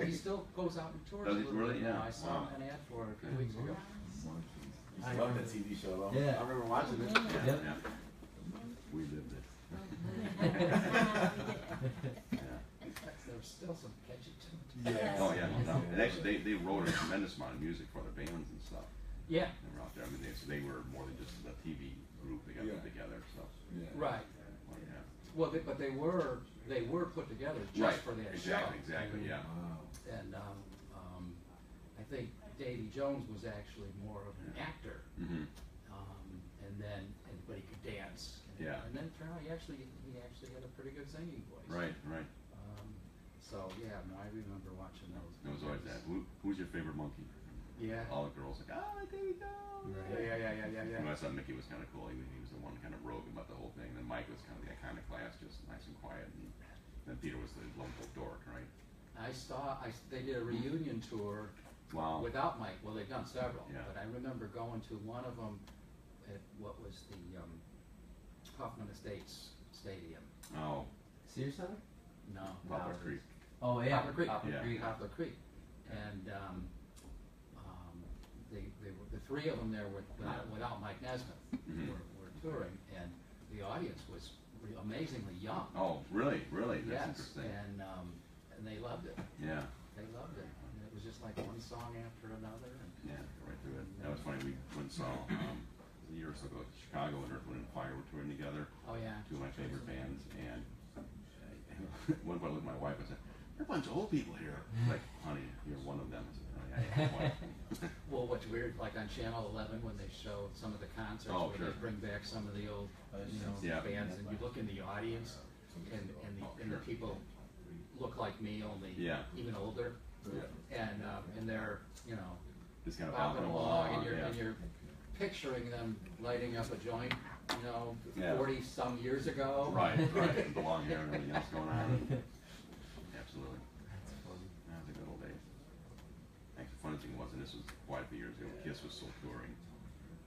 he still goes out and tours. Does he really? Yeah. I saw an ad for it a few weeks ago. I love that TV show though. Yeah. I remember watching it. Yeah, Yep. yeah. We lived it. Yeah. There's still some catchy tunes. Yeah. Oh yeah, no. And actually they wrote a tremendous amount of music for the bands and stuff. Yeah. They were out there. I mean, they were more than just a TV group. They got put together. So. Yeah. Right. Well, yeah. Well, but they were put together just Right. for that Exactly. show. Exactly. Yeah. Wow. And I think Davy Jones was actually more of an actor, Mm-hmm. but he could dance. Yeah. And then it turned out he actually had a pretty good singing voice. Right. Right. So yeah, no, I remember watching those. It was always that. Who's your favorite monkey? Yeah. All the girls like, ah, there you go. Yeah. And I thought Mickey was kind of cool. He was the one kind of rogue about the whole thing. And then Mike was kind of the iconoclast, just nice and quiet. And then Peter was the lovable dork, right? They did a reunion tour. Wow. Without Mike. Well, they've done several. Yeah. But I remember going to one of them at what was the Kaufman Estates Stadium. Oh. Sears Center? No. Poplar Creek. Oh yeah. Poplar Creek. Poplar Yeah. Creek. Poplar Creek. And the three of them there without Mike Nesmith Mhm. were touring, and the audience was amazingly young. Oh, really? Really? That's Yes, interesting. and they loved it. Yeah. They loved it. And it was just like one song after another. And Yeah. Right through it. That was funny. We went and saw a year or so ago Chicago and Earth, Wind and Fire were touring together. oh yeah. Two of my favorite bands. And one point I looked at my wife and said, "There are a bunch of old people here." Like, honey, you're one of them. I said, "Oh, yeah, I am one." Well, what's weird, like on Channel 11 when they show some of the concerts, Oh, where sure. they bring back some of the old, Yeah. bands, and you look in the audience, and the people look like me, only Yeah. even older, Yeah. and they're Just kind of bopping bopping along, and yeah. you're picturing them lighting up a joint, Yeah. 40 some years ago. Right, right. The long hair and everything else going on. Absolutely. That's funny. That was a good old days. Actually, the funny thing was, and this was quite a few years ago, Kiss was still touring,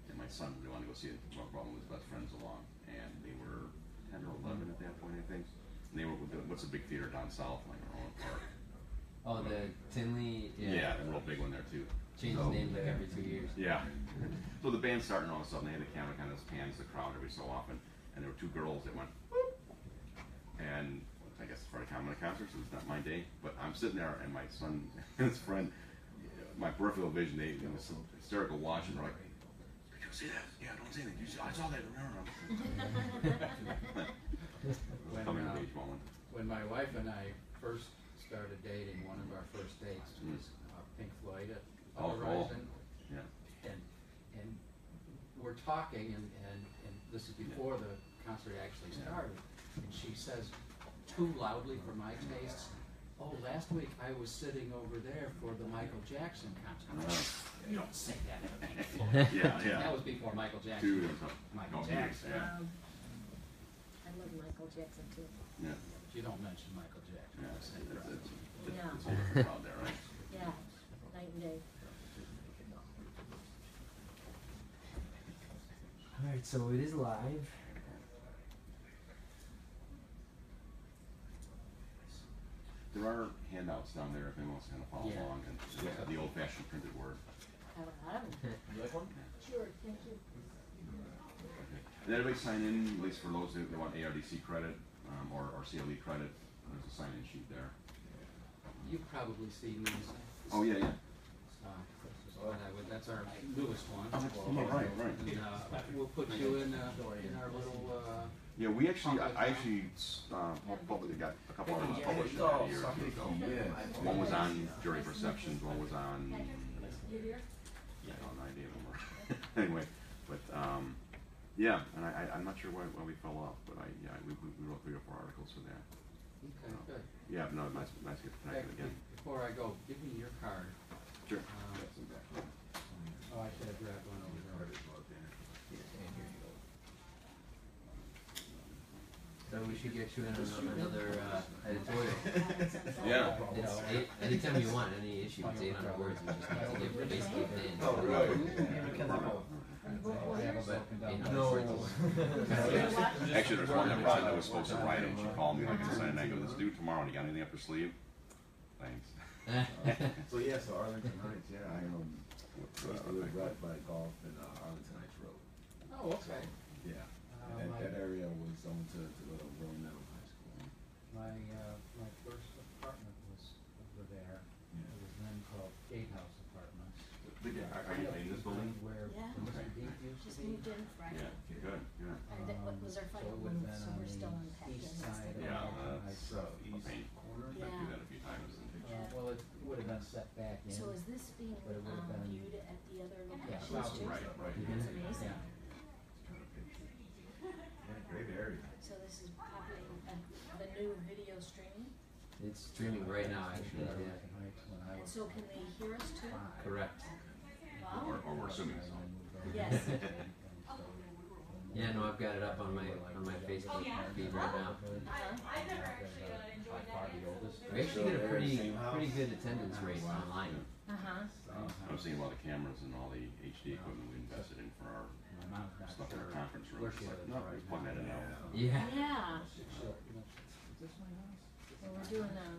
and my son really wanted to go see it. Well, brought one of his best friends along, and they were 10 or 11 at that point, I think. And they were with what's the big theater down south, like Roland Park. Oh, the Tinley. Yeah, the real big one there too. Changes names like every 2 years. Yeah. So the band's starting all of a sudden, they had the camera kind of pans the crowd every so often, and there were two girls that went, whoop, and I guess it's for a comedy concert, so it's not my day, but I'm sitting there, and my son and his friend, my peripheral vision, they was some hysterical watching, they're like, "Did you see that? Yeah, don't say anything. You see, I saw that, remember?" Coming of age moment. When my wife and I first started dating, one of our first dates was Pink Floyd at Oh, cool. Horizon. Yeah. And we're talking, and this is before the concert actually started, and she says, too loudly for my tastes, "Oh, last week I was sitting over there for the Michael Jackson concert." I'm like, "You don't say that to Pink Floyd." Yeah, yeah. That was before Michael Jackson. Dude, Michael oh, Jackson. Yeah. I love Michael Jackson too. Yeah. You don't mention Michael Jackson. Yeah. Just say It's that. Yeah. a whole different crowd there, right? Yeah, night and day. All right, so it is live. There are handouts down there if anyone wants to kind of follow Yeah. along, and the old-fashioned printed word. Have a lot of them. You like one? Sure, thank you. Did everybody sign in, at least for those that want ARDC credit or CLE credit? There's a sign-in sheet there. You've probably seen these. Oh, yeah, yeah. That's our newest one. Oh, right, right. And, we'll put you in our little. Yeah, we actually, I actually publicly got a couple of them published about a year or two ago. One was on jury perceptions, one was on, I don't know, no idea anymore. Anyway, but yeah, and I'm not sure why we fell off, but we wrote 3 or 4 articles for that. Okay, good. Yeah, no, nice to get connected again. Before I go, give me your card. Sure. Oh, I should have grabbed one over there. So we should get you in another editorial. Yeah. It's anytime you want any issue, it's 800 words. You just need to give basically a name. Oh, really? Actually, there's one that was supposed to write it, and she called me like Sunday night, I go, "This due tomorrow, and you got anything up your sleeve?" Thanks. So yeah, so Arlington Heights, yeah, I used to live right by golf and Arlington Heights Road. Oh, okay. Yeah, and that area was owned to go to Royal Meadow High School. My first apartment was over there. It was then called Gatehouse Apartments. Are you in this building? Where Yeah. Mr. Deep used to Just be. moved in Friday. Yeah, good, good. And it was our So final it would've one, been so on we're still the unpacking. east That's side the- of Yeah, Arlington Heights Road. Pain. Corner. I've been through that a few times. Yeah. Well, it would have been set back in. So is this being But it would've been- viewed at the other Yeah, locations south, too? right, right. That's amazing. Yeah. Yeah, great area. So this is probably the new video streaming? It's streaming right now, actually. Yeah. Arlington Heights when I And was so can they hear us too? 5. Correct. Wow. Or we're assuming so. Yes. Yeah, no, I've got it up on my Facebook feed right now. We actually get a pretty good attendance rate online. Uh-huh. I was thinking about the cameras and all the HD equipment we invested in for our My mom's not stuff in sure our conference room. where It's she like, lives no, right just plug that in now. Yeah. Yeah. Is this my house? Well, we're doing a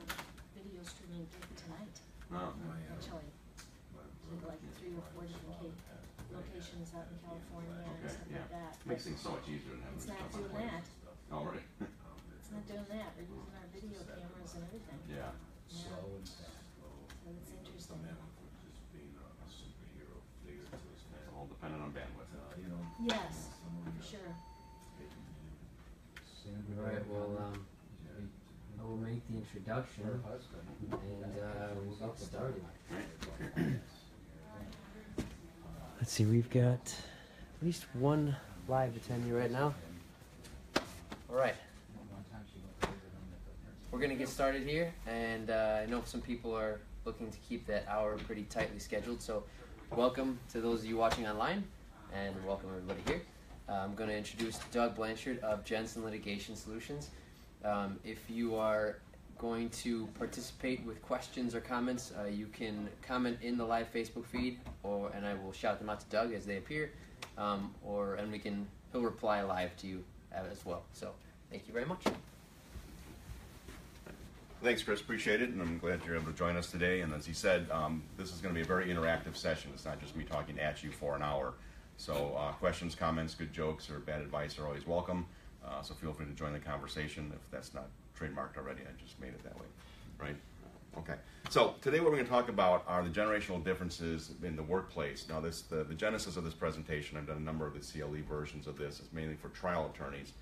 video streaming gig tonight, Oh, actually. With like 3 or 4 different locations out in California and okay, stuff yeah. like that. Makes things so much easier than having It's stuff not on doing plate. that. Oh, right. It's not doing that. We're using our video cameras and everything. Yeah. Yeah. Slow and fast. So it's interesting. It's all dependent on bandwidth. You know, Yes, for sure. Sandra, All right. Well, I will make the introduction, her husband. and we'll get started. Right? Let's see. We've got at least one live attendee right now. All right. One time she went to visit him at the nursing We're gonna get started here, and I know some people are looking to keep that hour pretty tightly scheduled. So, welcome to those of you watching online, and welcome everybody here. I'm going to introduce Doug Blanchard of Jensen Litigation Solutions. If you are going to participate with questions or comments, you can comment in the live Facebook feed, and I will shout them out to Doug as they appear, and he'll reply live to you as well. So, thank you very much. Thanks, Chris. Appreciate it, and I'm glad you're able to join us today. And as he said, this is going to be a very interactive session. It's not just me talking at you for an hour. So questions, comments, good jokes, or bad advice are always welcome. So feel free to join the conversation if that's not trademarked already. I just made it that way, right? Okay. So today what we're going to talk about are the generational differences in the workplace. Now, the genesis of this presentation, I've done a number of the CLE versions of this. It's mainly for trial attorneys,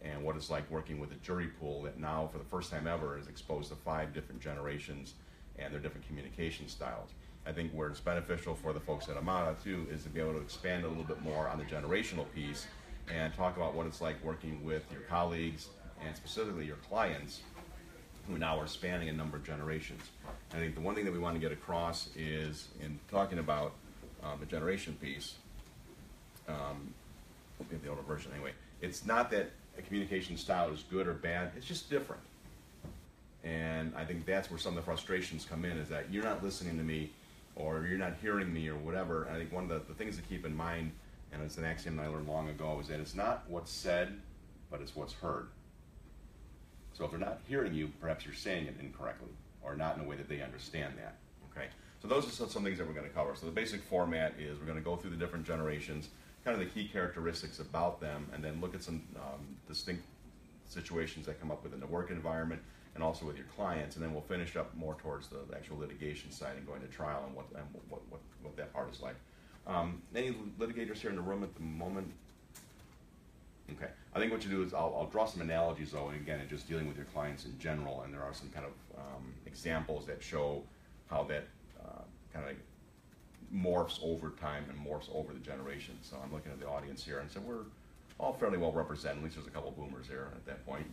and what it's like working with a jury pool that now, for the first time ever, is exposed to 5 different generations and their different communication styles. I think where it's beneficial for the folks at Amada, too, is to be able to expand a little bit more on the generational piece and talk about what it's like working with your colleagues and specifically your clients who now are spanning a number of generations. And I think the one thing that we want to get across is, in talking about the generation piece, we'll get the older version anyway, it's not that a communication style is good or bad, it's just different. And I think that's where some of the frustrations come in, is that you're not listening to me, or you're not hearing me, or whatever. And I think one of the things to keep in mind, and it's an axiom I learned long ago, is that it's not what's said, but it's what's heard. So if they're not hearing you, perhaps you're saying it incorrectly, or not in a way that they understand that. Okay. So those are some things that we're going to cover. So the basic format is we're going to go through the different generations, kind of the key characteristics about them, and then look at some distinct situations that come up within the work environment, and also with your clients, and then we'll finish up more towards the actual litigation side and going to trial and what that part is like. Any litigators here in the room at the moment? Okay. I think what you do is I'll draw some analogies, though, and again, just dealing with your clients in general, and there are some kind of examples that show how that kind of morphs over time and morphs over the generations. So I'm looking at the audience here and so we're all fairly well represented. At least there's a couple of boomers here at that point.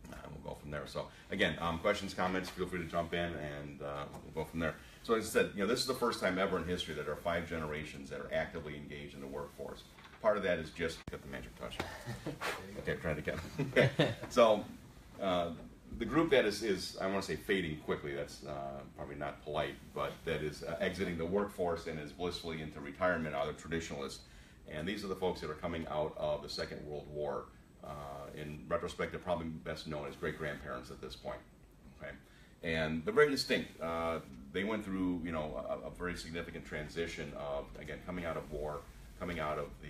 And we'll go from there. So again, questions, comments, feel free to jump in, and we'll go from there. So as I said, this is the first time ever in history that there are 5 generations that are actively engaged in the workforce. Part of that is just get the magic touch. Okay, try it again. Okay. So the group that is I want to say fading quickly. That's probably not polite, but that is exiting the workforce and is blissfully into retirement are the traditionalists, and these are the folks that are coming out of the Second World War. In retrospect, they're probably best known as great-grandparents at this point. Okay, and they're very distinct. They went through, you know, a very significant transition of, again, coming out of war, coming out of the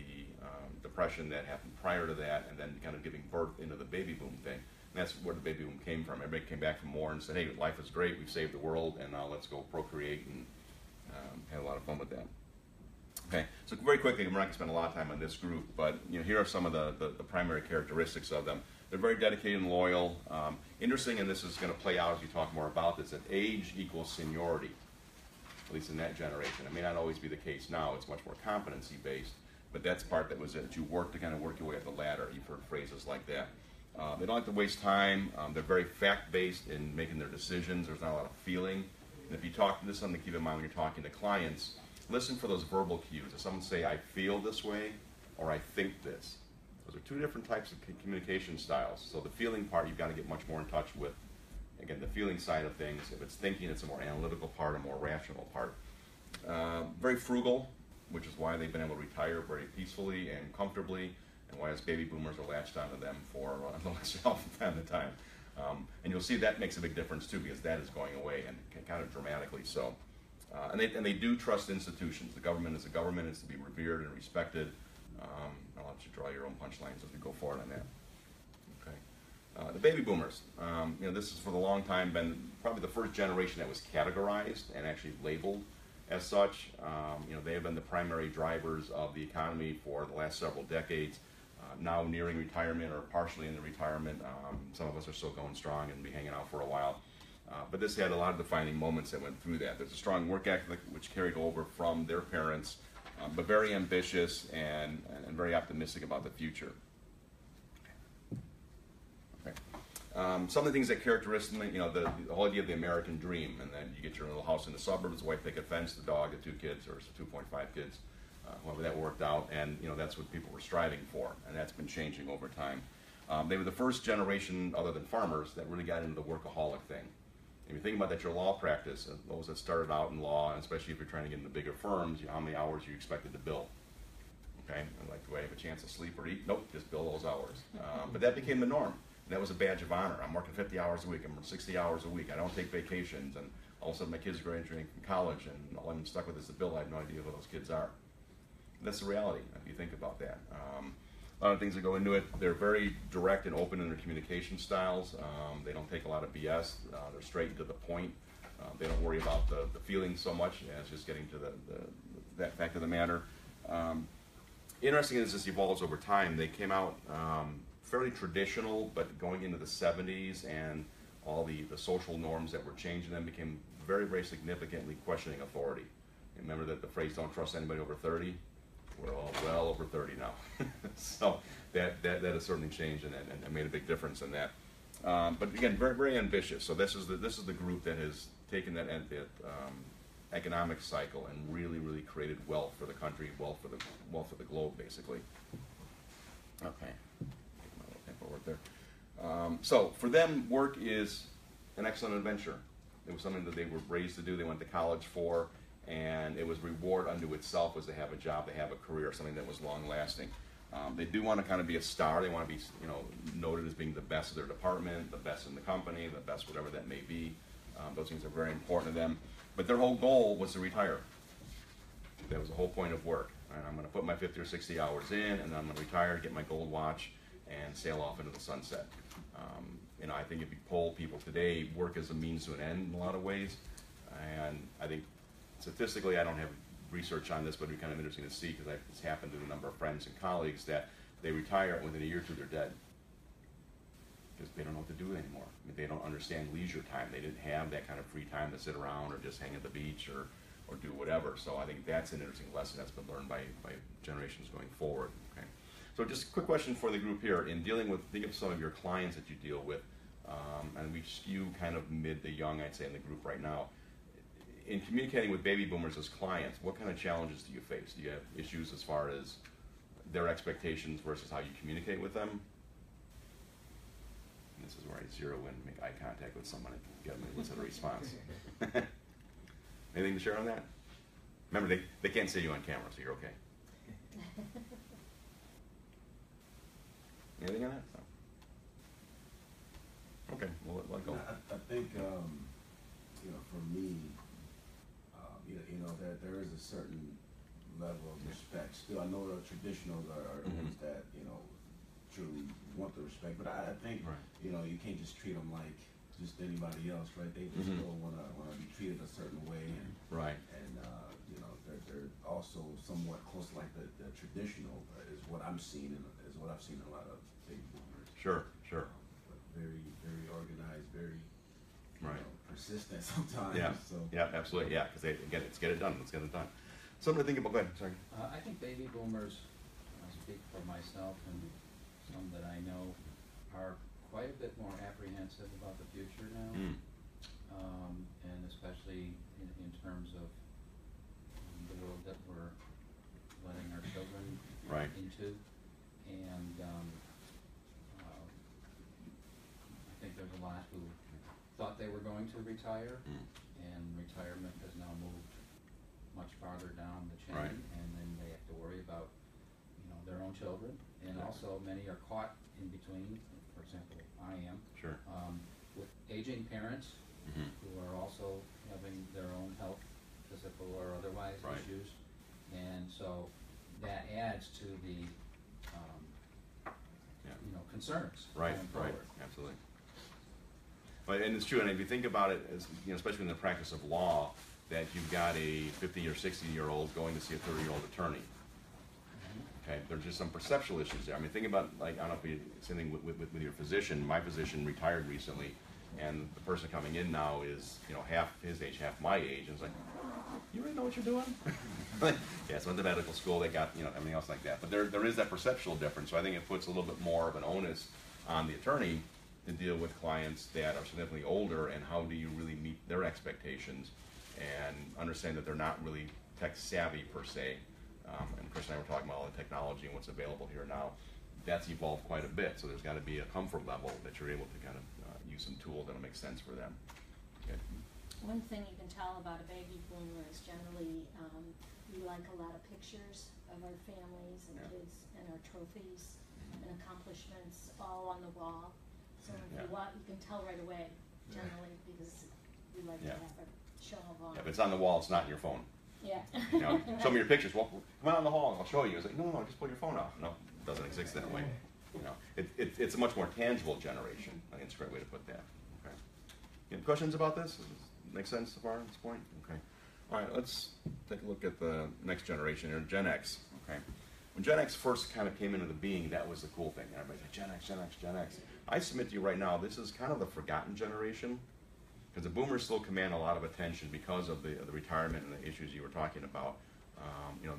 depression that happened prior to that, and then kind of giving birth into the baby boom thing. And that's where the baby boom came from. Everybody came back from war and said, hey, life is great, we've saved the world, and now let's go procreate, and had a lot of fun with that. Okay, so very quickly, we're not going to spend a lot of time on this group, but you know, here are some of the primary characteristics of them. They're very dedicated and loyal. Interesting, and this is going to play out as we talk more about this, that age equals seniority, at least in that generation. It may not always be the case now. It's much more competency-based, but that's the part that was it. You work to kind of work your way up the ladder. You've heard phrases like that. They don't like to waste time. They're very fact-based in making their decisions. There's not a lot of feeling. And if you talk, this is something to keep in mind when you're talking to clients, listen for those verbal cues. If someone say, I feel this way, or I think this. Those are two different types of communication styles. So the feeling part, you've got to get much more in touch with, again, the feeling side of things. If it's thinking, it's a more analytical part, a more rational part. Very frugal, which is why they've been able to retire very peacefully and comfortably, and why us baby boomers are latched onto them for the last time to time. And you'll see that makes a big difference too, because that is going away, and kind of dramatically so. And they do trust institutions. The government is a government. It's to be revered and respected. I'll let you draw your own punchlines as we go forward on that. Okay. The baby boomers. You know, this has for the long time been probably the first generation that was categorized and actually labeled as such. You know, they have been the primary drivers of the economy for the last several decades. Now nearing retirement or partially in the retirement. Some of us are still going strong and be hanging out for a while. But this had a lot of defining moments that went through that. There's a strong work ethic which carried over from their parents, but very ambitious and very optimistic about the future. Okay. Some of the things that characteristic, you know, the whole idea of the American dream, and then you get your little house in the suburbs, white picket fence, the dog, the 2 kids, or 2.5 kids, however that worked out, and you know that's what people were striving for, and that's been changing over time. They were the first generation, other than farmers, that really got into the workaholic thing. If you think about that, your law practice, those that started out in law, and especially if you're trying to get into bigger firms, you know, how many hours are you expected to bill? Okay, and like, do I have a chance to sleep or eat? Nope, just bill those hours. But that became the norm. And that was a badge of honor. I'm working 50 hours a week, I'm working 60 hours a week, I don't take vacations, and all of a sudden my kids are graduating from college, and all I'm stuck with is the bill. I have no idea who those kids are. And that's the reality, if you think about that. A lot of things that go into it. They're very direct and open in their communication styles. They don't take a lot of BS. They're straight and to the point. They don't worry about the feelings so much as just getting to that fact of the matter. Interesting as this evolves over time, they came out fairly traditional, but going into the 70s and all the social norms that were changing them became very, very significantly questioning authority. Remember that the phrase, don't trust anybody over 30? We're all well over 30 now. So that has certainly changed and made a big difference in that. But again, very, very ambitious. So this is the group that has taken that economic cycle and really, really created wealth for the country, wealth for the globe, basically. Okay. Take my little tempo right there. So for them, work is an excellent adventure. It was something that they were raised to do. They went to college for. And it was reward unto itself as they have a job, they have a career, something that was long-lasting. They do want to kind of be a star. They want to be, you know, noted as being the best of their department, the best in the company, the best whatever that may be. Those things are very important to them. But their whole goal was to retire. That was the whole point of work. And I'm going to put my 50 or 60 hours in, and then I'm going to retire, get my gold watch, and sail off into the sunset. You know, I think if you poll people today, work is a means to an end in a lot of ways. And I think statistically, I don't have research on this, but it'd be kind of interesting to see, because it's happened to a number of friends and colleagues that they retire and within a year or two they're dead because they don't know what to do anymore. I mean, they don't understand leisure time. They didn't have that kind of free time to sit around or just hang at the beach or do whatever. So I think that's an interesting lesson that's been learned by generations going forward. Okay. So just a quick question for the group here. In dealing with, think of some of your clients that you deal with, and we skew kind of mid to young, I'd say, in the group right now. In communicating with baby boomers as clients, what kind of challenges do you face? Do you have issues as far as their expectations versus how you communicate with them? And this is where I zero in, make eye contact with someone and get them to listen to a response. Anything to share on that? Remember, they can't see you on camera, so you're okay. Anything on that? No. Okay, we'll let go. I think for me, there is a certain level of respect. Still, I know the traditionals are the ones that, truly want the respect, but I think, Right. You can't just treat them like just anybody else, right? They just still wanna be treated a certain way, and Right. they're also somewhat close, like the traditional is what I'm seeing, is what I've seen in a lot of baby boomers. Sure. But very, very organized, very Right. persistent sometimes. Yeah. So Yeah. Absolutely. Yeah. Because let's get it done. Let's get it done. Something to think about. Go ahead. Sorry. I think baby boomers, I speak for myself and some that I know, are quite a bit more apprehensive about the future now. And especially in terms of the world that we're letting our children Right. into. And I think there's a lot who thought they were going to retire, and retirement has now moved much farther down the chain, Right. and then they have to worry about, their own children, and also many are caught in between. For example, I am. Sure. With aging parents Mhm. who are also having their own health, physical or otherwise Right. issues, and so that adds to the, Yeah. concerns Right. going Right. forward. Absolutely. But and it's true, and if you think about it, as especially in the practice of law, that you've got a 50 or 60-year-old going to see a 30-year-old attorney. Okay, there's just some perceptual issues there. I mean, think about, like, I don't know if you, same thing with your physician. My physician retired recently, and the person coming in now is, half his age, half my age, and it's like, you really know what you're doing? Yeah, so went to medical school, they got, everything else like that. But there is that perceptual difference, so I think it puts a little bit more of an onus on the attorney to deal with clients that are significantly older, and how do you really meet their expectations and understand that they're not really tech savvy per se. And Chris and I were talking about all the technology and what's available here now. That's evolved quite a bit, so there's got to be a comfort level that you're able to kind of use some tools that'll make sense for them. Okay. One thing you can tell about a baby boomer is generally, we like a lot of pictures of our families and Yeah. kids and our trophies and accomplishments all on the wall. So if Yeah. you want, you can tell right away, generally, because we like to Yeah. have a show of all. Yeah, if it's on the wall, it's not in your phone. Yeah. Show me your pictures. Well, come out in the hall and I'll show you. It's like, no, just pull your phone off. No, it doesn't exist that way. It's a much more tangible generation. I think it's a great way to put that. Okay. Any questions about this? Does this make sense so far at this point? Okay. All right, let's take a look at the next generation here, Gen X. Okay. When Gen X first kind of came into the being, that was the cool thing. Everybody's like, Gen X, Gen X, Gen X. I submit to you right now, this is kind of the forgotten generation, because the boomers still command a lot of attention because of the retirement and the issues you were talking about.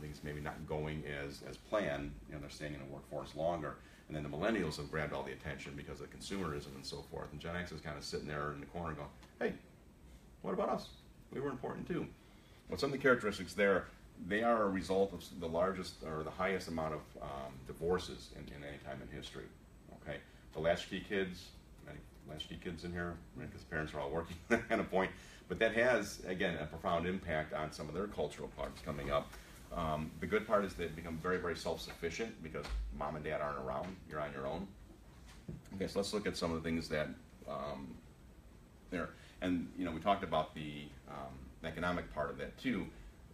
Things maybe not going as planned. They're staying in the workforce longer. And then the millennials have grabbed all the attention because of consumerism and so forth. And Gen X is kind of sitting there in the corner going, hey, what about us? We were important too. Well, some of the characteristics there, they are a result of the largest or the highest amount of divorces in any time in history. Okay, the latchkey kids, many latchkey kids in here, because parents are all working at that kind of point. But that has, again, a profound impact on some of their cultural parts coming up. The good part is they've become very, very self-sufficient because mom and dad aren't around. You're on your own. Okay, so let's look at some of the things that there. And, we talked about the economic part of that too.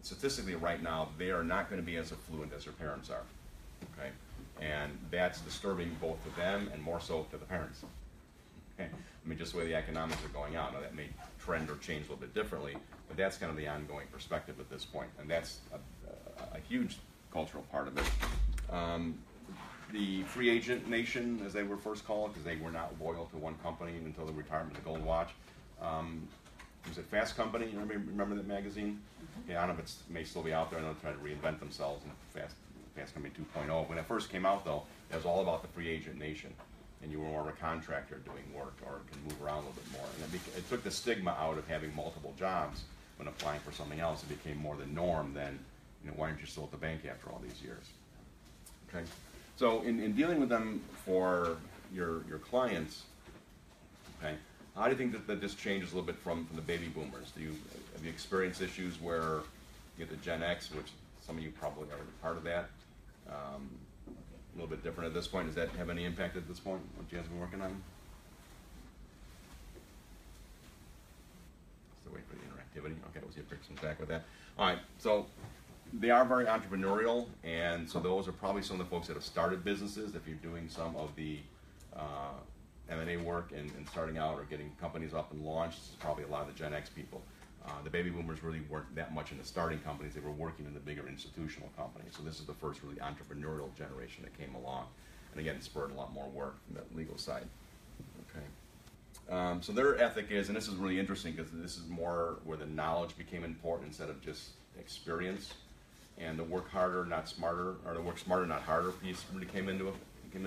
Statistically, right now, they are not going to be as affluent as their parents are. Okay, and that's disturbing both to them and more so to the parents. Okay, just the way the economics are going out. Now, that may trend or change a little bit differently, but that's kind of the ongoing perspective at this point, and that's a huge cultural part of it. The free agent nation, as they were first called, because they were not loyal to one company until the retirement of the gold watch. Was it Fast Company? You remember that magazine? Yeah, I don't know if it may still be out there. I know they're trying to reinvent themselves in Fast Company 2.0. When it first came out, though, it was all about the free agent nation. And you were more of a contractor doing work or can move around a little bit more. And it took the stigma out of having multiple jobs when applying for something else. It became more the norm than, why aren't you still at the bank after all these years? Okay. So in dealing with them for your clients, okay, how do you think that this changes a little bit from the baby boomers? Have you experienced issues where you get the Gen X, which some of you probably are part of that? A little bit different at this point. Does that have any impact at this point, what you guys have been working on? Still wait for the interactivity. Okay, we'll see if Rick's back with that. All right, so they are very entrepreneurial, and so those are probably some of the folks that have started businesses. If you're doing some of the M&A work and starting out or getting companies up and launched, this is probably a lot of the Gen X people. The baby boomers really weren't that much in the starting companies. They were working in the bigger institutional companies. So this is the first really entrepreneurial generation that came along. And again, it spurred a lot more work from the legal side. Okay. So their ethic is, and this is really interesting because this is more where the knowledge became important instead of just experience. And the work harder, not smarter, or the work smarter, not harder piece really came into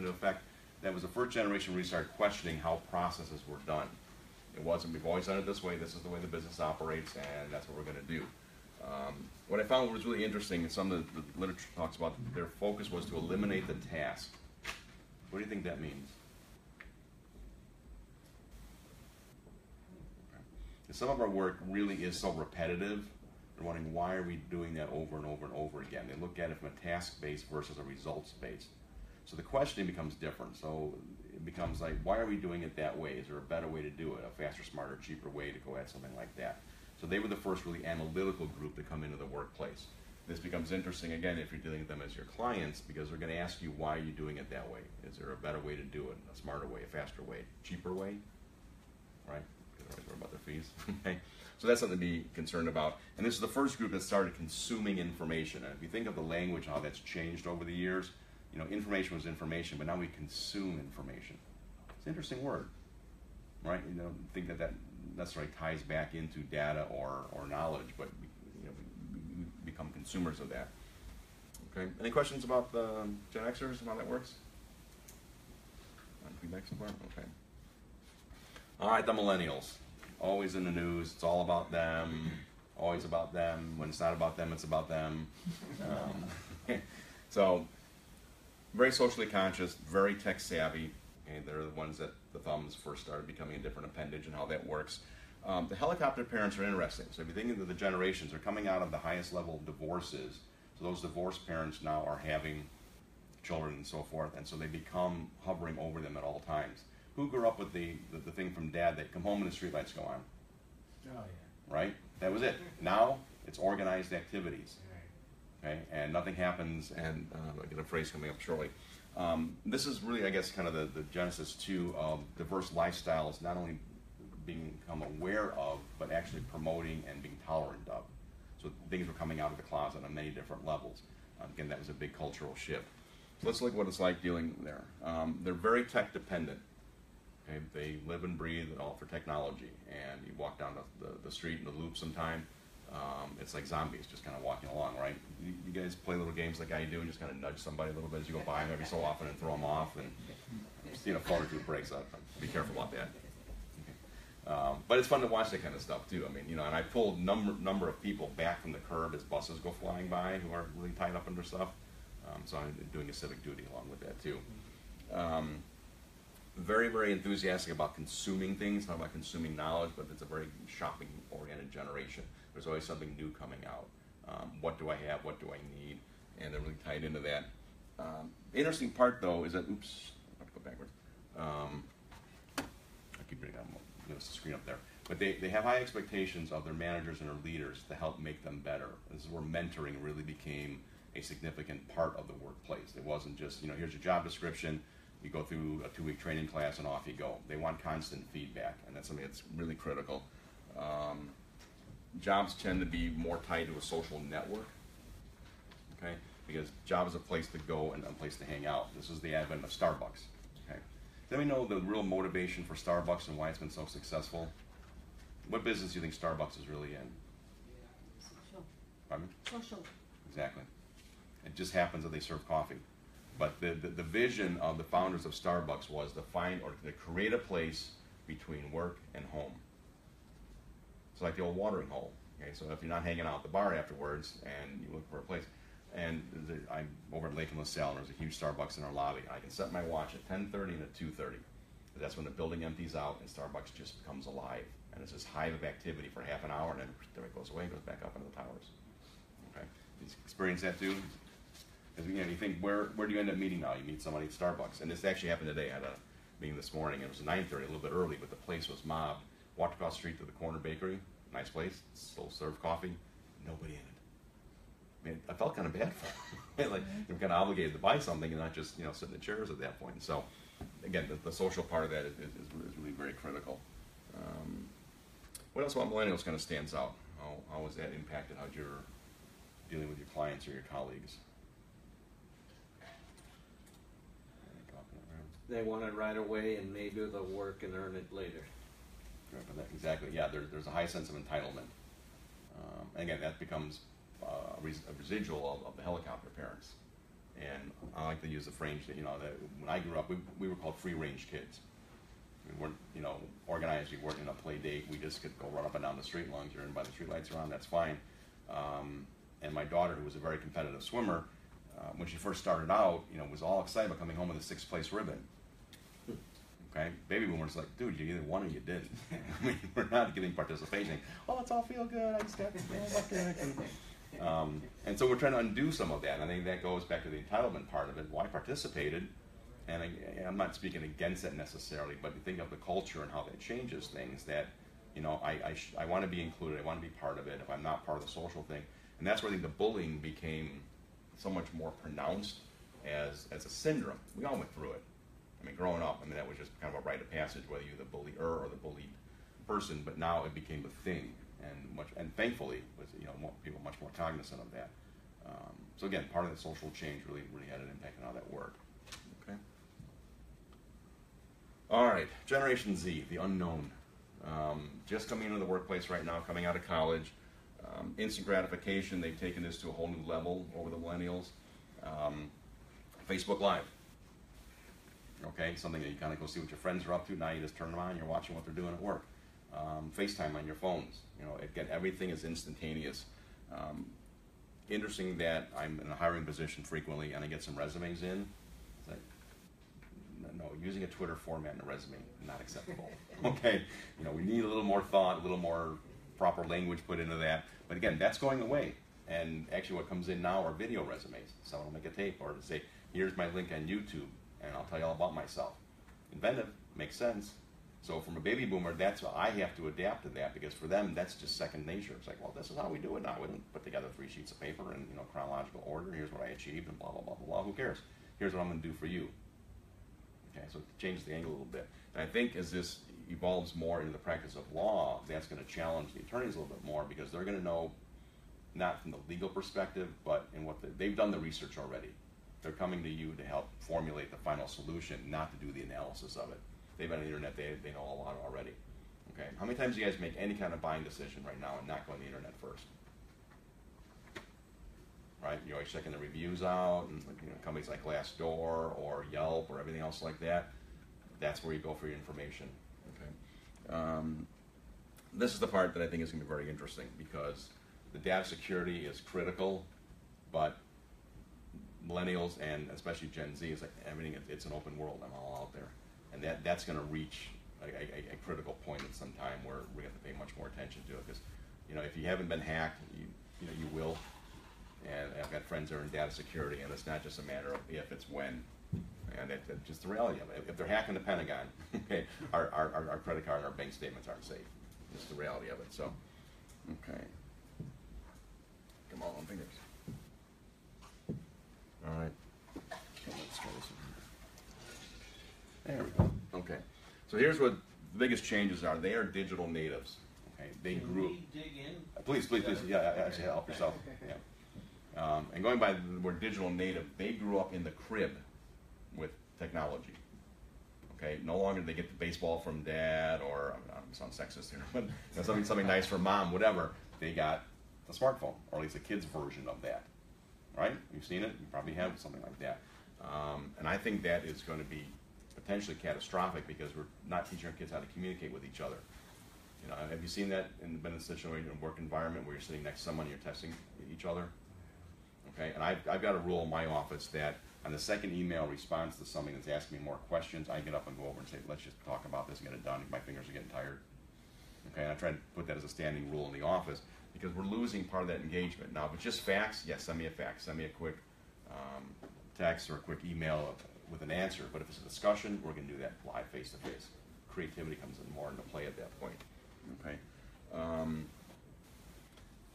effect. That was the first generation where we started questioning how processes were done. It wasn't, we've always done it this way, this is the way the business operates, and that's what we're going to do. What I found was really interesting, and some of the literature talks about, their focus was to eliminate the task. What do you think that means? Okay. Some of our work really is so repetitive. They're wondering, why are we doing that over and over and over again? They look at it from a task-based versus a results-based. So the questioning becomes different. So it becomes like, why are we doing it that way? Is there a better way to do it? A faster, smarter, cheaper way to go at something like that? So they were the first really analytical group to come into the workplace. This becomes interesting, again, if you're dealing with them as your clients, because they're going to ask you, why are you doing it that way? Is there a better way to do it? A smarter way, a faster way, cheaper way? Right? Because they're always worried about their fees. Okay? So that's something to be concerned about. And this is the first group that started consuming information. And if you think of the language, how that's changed over the years, you know, information was information, but now we consume information. It's an interesting word, right? You don't think that necessarily ties back into data or knowledge, but we become consumers of that. Okay. Any questions about the Gen Xers and how that works? Feedback so far? Okay. All right, the millennials. Always in the news. It's all about them. Always about them. When it's not about them, it's about them. So, very socially conscious, very tech savvy, and they're the ones that the thumbs first started becoming a different appendage and how that works. The helicopter parents are interesting. So if you think of the generations, they're coming out of the highest level of divorces. So those divorced parents now are having children and so forth, and so they become hovering over them at all times. Who grew up with the thing from dad that come home and the streetlights go on? Oh, yeah. Right? That was it. Now it's organized activities. Okay, and nothing happens, and I get a phrase coming up shortly. This is really, I guess, kind of the genesis, too, of diverse lifestyles, not only become aware of, but actually promoting and being tolerant of. So things were coming out of the closet on many different levels. Again, that was a big cultural shift. So let's look at what it's like dealing there. They're very tech dependent. Okay? They live and breathe all for technology. And you walk down the street in the loop sometime, it's like zombies just kind of walking along, right? You guys play little games like I do and just kind of nudge somebody a little bit as you go by them every so often and throw them off, and I've seen a phone or two breaks up. Be careful about that. Okay. But it's fun to watch that kind of stuff too. I mean, you know, and I pulled number of people back from the curb as buses go flying by who are really tied up under stuff. So I'm doing a civic duty along with that too. Very, very enthusiastic about consuming things, not about consuming knowledge, but it's a very shopping-oriented generation. There's always something new coming out. What do I have? What do I need? And they're really tied into that. The interesting part, though, is that, oops, I have to go backwards. I keep bringing up the screen up there. But they have high expectations of their managers and their leaders to help make them better. This is where mentoring really became a significant part of the workplace. It wasn't just, you know, here's your job description, you go through a 2-week training class and off you go. They want constant feedback, and that's something that's really critical. Jobs tend to be more tied to a social network, okay? Because job is a place to go and a place to hang out. This is the advent of Starbucks, okay? Then we know the real motivation for Starbucks and why it's been so successful. What business do you think Starbucks is really in? Social. Pardon me? Social. Exactly. It just happens that they serve coffee. But the vision of the founders of Starbucks was to find or to create a place between work and home. It's like the old watering hole. Okay, so if you're not hanging out at the bar afterwards and you look for a place, and I'm over at Lake and LaSalle, and there's a huge Starbucks in our lobby. I can set my watch at 10:30 and at 2:30. That's when the building empties out and Starbucks just becomes alive. And it's this hive of activity for half an hour, and then there it goes away and goes back up into the towers. Okay, you experience that too? Because you think, where do you end up meeting now? You meet somebody at Starbucks. And this actually happened today. I had a meeting this morning. It was 9:30, a little bit early, but the place was mobbed. Walked across the street to the corner bakery, nice place, still serve coffee, nobody in it. I mean, I felt kind of bad for them. Like, I'm kind of obligated to buy something and not just, sit in the chairs at that point. So, again, the social part of that is really very critical. What else about millennials kind of stands out? How has that impacted how you're dealing with your clients or your colleagues? They want it right away, and maybe they'll work and earn it later. Exactly, yeah, there's a high sense of entitlement. And again, that becomes a residual of the helicopter parents. And I like to use the phrase that, that when I grew up, we were called free-range kids. We weren't, organized, we weren't in a play date, we just could go run up and down the street as long as you're in by the street lights are on, that's fine. And my daughter, who was a very competitive swimmer, when she first started out, was all excited about coming home with a 6th place ribbon. Okay, baby boomers like, dude, you either won or you didn't. I mean, we're not getting participation. Oh, it's all feel good. I just got and so we're trying to undo some of that. And I think that goes back to the entitlement part of it. Well, I participated, and I'm not speaking against it necessarily, but you think of the culture and how that changes things. That I want to be included. I want to be part of it. If I'm not part of the social thing, and that's where I think the bullying became so much more pronounced as a syndrome. We all went through it. I mean, growing up, that was just kind of a rite of passage, whether you're the bullier or the bullied person. But now it became a thing, and thankfully, was people much more cognizant of that. So again, part of the social change really had an impact on how that worked. Okay. All right, Generation Z, the unknown, just coming into the workplace right now, coming out of college. Instant gratification, they've taken this to a whole new level over the millennials. Facebook Live. Okay, something that you kind of go see what your friends are up to. Now you just turn them on, you're watching what they're doing at work. FaceTime on your phones. Again, everything is instantaneous. Interesting that I'm in a hiring position frequently and I get some resumes in. It's like, no, using a Twitter format in a resume, not acceptable. Okay, we need a little more thought, a little more proper language put into that. But again, that's going away. And actually what comes in now are video resumes. Someone will make a tape or to say, here's my link on YouTube, and I'll tell you all about myself. Inventive, makes sense. So from a baby boomer, that's what I have to adapt to that, because for them, that's just second nature. It's like, well, this is how we do it now. We don't put together 3 sheets of paper in chronological order. Here's what I achieved and blah, blah, blah, blah, blah. Who cares? Here's what I'm going to do for you. Okay, so it changes the angle a little bit. And I think as this evolves more into the practice of law, that's going to challenge the attorneys a little bit more, because they're going to know, not from the legal perspective, but in what they've done the research already. They're coming to you to help formulate the final solution, not to do the analysis of it. They've been on the internet, they know a lot already. Okay, how many times do you guys make any kind of buying decision right now and not go on the internet first? Right, you're always checking the reviews out, and companies like Glassdoor or Yelp or everything else like that. That's where you go for your information. Okay, this is the part that I think is going to be very interesting, because the data security is critical, but millennials and especially Gen Z is like everything. It's an open world. I'm all out there, and that's going to reach a critical point at some time where we have to pay much more attention to it. Because if you haven't been hacked, you will. And I've got friends that are in data security, and it's not just a matter of if, it's when. And that's just the reality of it. If they're hacking the Pentagon, okay, our credit card and our bank statements aren't safe. It's the reality of it. So, okay. Come on, fingers. All right. Okay, let's try this one. There we go. Okay. So here's what the biggest changes are. They are digital natives. Okay. They grew. Can we dig in? Please. Yeah, actually help yourself. Yeah. And going by the word digital native, they grew up in the crib with technology. Okay, no longer do they get the baseball from dad, or I don't sound sexist here, but something nice from mom, whatever. They got a smartphone, or at least a kid's version of that. Right? You've seen it. You probably have something like that. And I think that is going to be potentially catastrophic, because we're not teaching our kids how to communicate with each other. Have you seen that been in a situation, in a work environment where you're sitting next to someone and you're texting each other? Okay, and I've got a rule in my office that on the second email response to something that's asking me more questions, I get up and go over and say, let's just talk about this and get it done. My fingers are getting tired. Okay, and I try to put that as a standing rule in the office, because we're losing part of that engagement. Now, if it's just fax, yes, send me a fax. Send me a quick text or a quick email with an answer. But if it's a discussion, we're going to do that live, face-to-face. Creativity comes in more into play at that point. Okay.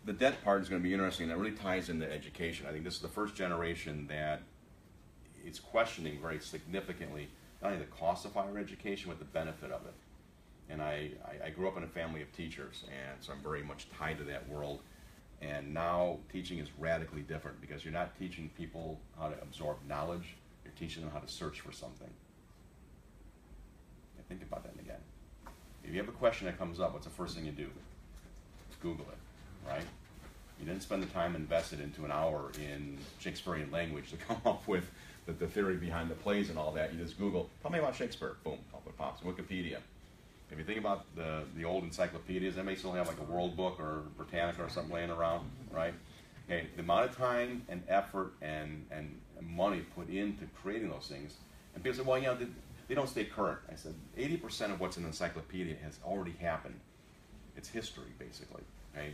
the debt part is going to be interesting, and it really ties into education. I think this is the first generation that is questioning very significantly not only the cost of higher education, but the benefit of it. And I grew up in a family of teachers, and so I'm very much tied to that world. And now teaching is radically different because you're not teaching people how to absorb knowledge, you're teaching them how to search for something. And think about that again. If you have a question that comes up, what's the first thing you do? Google it, right? You didn't spend the time invested into an hour in Shakespearean language to come up with the theory behind the plays and all that. You just Google, tell me about Shakespeare, boom, up it pops. Wikipedia. If you think about the old encyclopedias, they may still have like a World Book or Britannica or something laying around, right? Okay, the amount of time and effort and money put into creating those things, and people say, well, you know, they don't stay current. I said, 80% of what's in an encyclopedia has already happened. It's history, basically. Okay,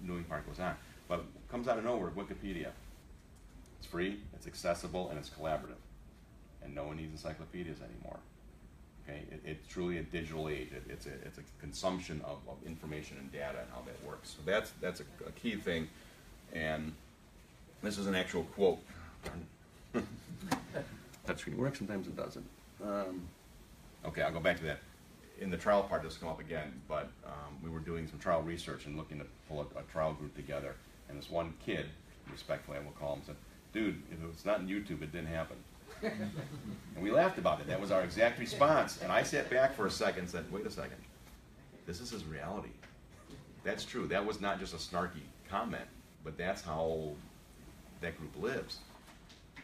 Newing part goes on, but it comes out of nowhere. Wikipedia. It's free, it's accessible, and it's collaborative, and no one needs encyclopedias anymore. Okay, it's truly a digital age. It's a consumption of information and data and how that works. So that's a key thing, and this is an actual quote. Touchscreen works, sometimes it doesn't. Okay, I'll go back to that. In the trial part, this will come up again, but we were doing some trial research and looking to pull a trial group together, and this one kid, respectfully I will call him, said, dude, if it's not on YouTube, it didn't happen. And we laughed about it. That was our exact response. And I sat back for a second and said, wait a second. This is his reality. That's true. That was not just a snarky comment, but that's how that group lives.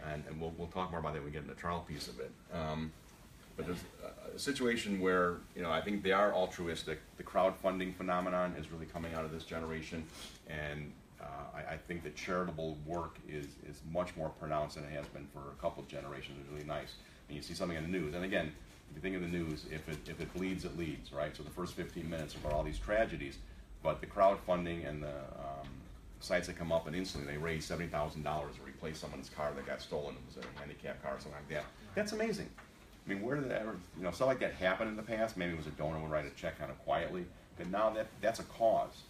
And we'll talk more about that when we get in the trial piece of it. But there's a situation where, you know, I think they are altruistic. The crowdfunding phenomenon is really coming out of this generation. And I think that charitable work is much more pronounced than it has been for a couple of generations. It's really nice. And you see something in the news, and again, if you think of the news, if it bleeds, it leads, right? So the first 15 minutes are about all these tragedies, but the crowdfunding and the sites that come up, and instantly they raise $70,000 to replace someone's car that got stolen. It was a handicapped car or something like that. That's amazing. I mean, where did that ever, you know, something like that happen in the past? Maybe it was a donor would write a check kind of quietly, but now that's a cause.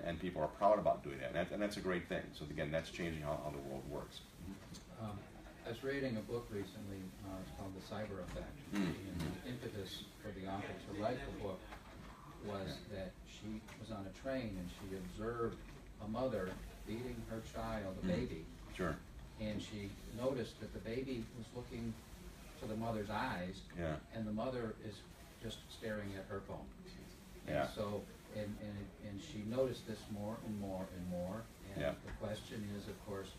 And people are proud about doing that, and that's a great thing. So again, that's changing how the world works. I was reading a book recently, it's called The Cyber Effect, and the impetus for the author to write the book was that she was on a train and she observed a mother feeding her child, a baby. Sure. And she noticed that the baby was looking to the mother's eyes, and the mother is just staring at her phone. And so, and she noticed this more and more and more. And the question is, of course,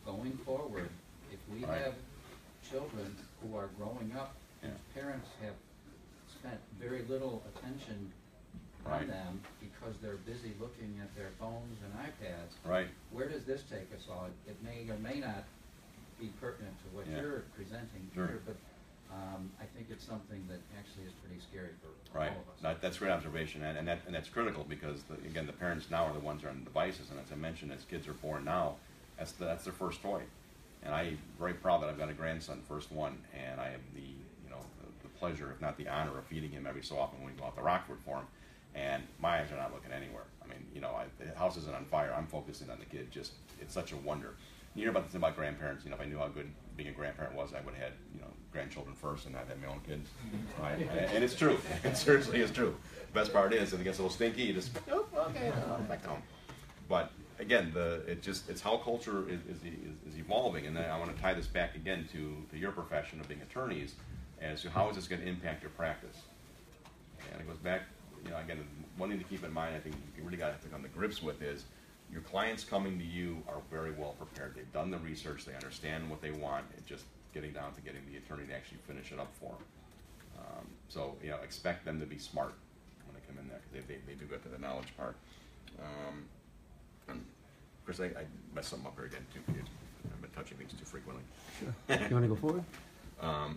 going forward, if we have children who are growing up and parents have spent very little attention on them because they're busy looking at their phones and iPads, where does this take us all? It may or may not be pertinent to what you're presenting here, but I think it's something that actually is pretty scary for all of us. That's a great observation, and that's critical because, again, the parents now are the ones that are on the devices, and as I mentioned, as kids are born now, that's their first toy. And I'm very proud that I've got a grandson, first one, and I have the pleasure, if not the honor, of feeding him every so often when we go out to Rockford for him. And my eyes are not looking anywhere. I mean, the house isn't on fire. I'm focusing on the kid. Just, it's such a wonder. You hear about the thing about grandparents. If I knew how good being a grandparent was, I would have had grandchildren first and not had my own kids. Right? And it's true. It seriously is true. The best part is, if it gets a little stinky, you just back home. But again, it's how culture is evolving, and then I want to tie this back again to your profession of being attorneys, as to how is this going to impact your practice. And it goes back, again, one thing to keep in mind, I think you really got to come to grips with is your clients coming to you are very well prepared. They've done the research, they understand what they want. It's just getting down to getting the attorney to actually finish it up for them. So expect them to be smart when they come in there, because they do get to the knowledge part. And of course, I messed something up here again too. I've been touching things too frequently. You want to go forward?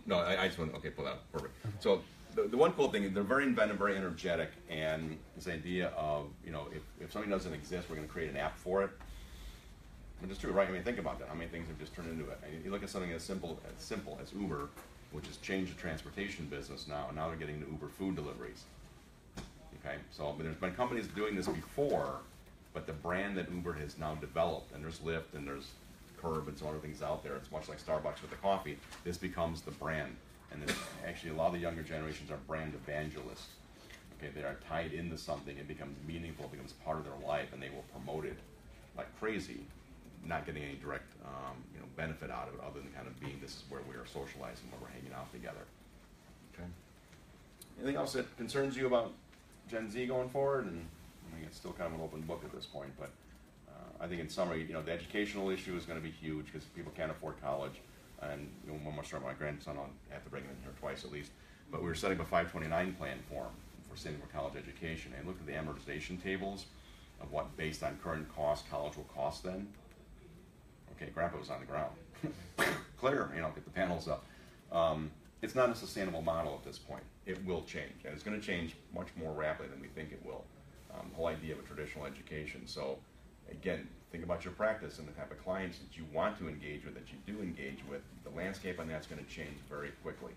No, I just want to, pull that up. Perfect. So the one cool thing is they're very inventive, very energetic, and this idea of, if something doesn't exist, we're going to create an app for it. And it's true, right? I mean, think about that. How many things have just turned into it? I mean, you look at something as simple as Uber, which has changed the transportation business now, and now they're getting to Uber food deliveries. Okay, so but there's been companies doing this before, But the brand that Uber has now developed, and there's Lyft and there's Curb and some other things out there, it's much like Starbucks with the coffee, this becomes the brand. And then actually a lot of the younger generations are brand evangelists. Okay, they are tied into something, it becomes meaningful, it becomes part of their life, and they will promote it like crazy, not getting any direct benefit out of it other than kind of being, this is where we are socializing, where we're hanging out together. Okay. Anything else that concerns you about Gen Z going forward? And I mean, it's still kind of an open book at this point, but I think in summary, the educational issue is going to be huge because people can't afford college. And one more story, my grandson, I'll have to bring him in here twice at least, but we were setting up a 529 plan for him for sending for college education, and looked at the amortization tables of what, based on current cost, college will cost then. Okay, Grandpa was on the ground. Clear, get the panels up. It's not a sustainable model at this point. It will change, and it's going to change much more rapidly than we think it will. The whole idea of a traditional education. So, again, think about your practice and the type of clients that you want to engage with, that you do engage with. The landscape on that's going to change very quickly.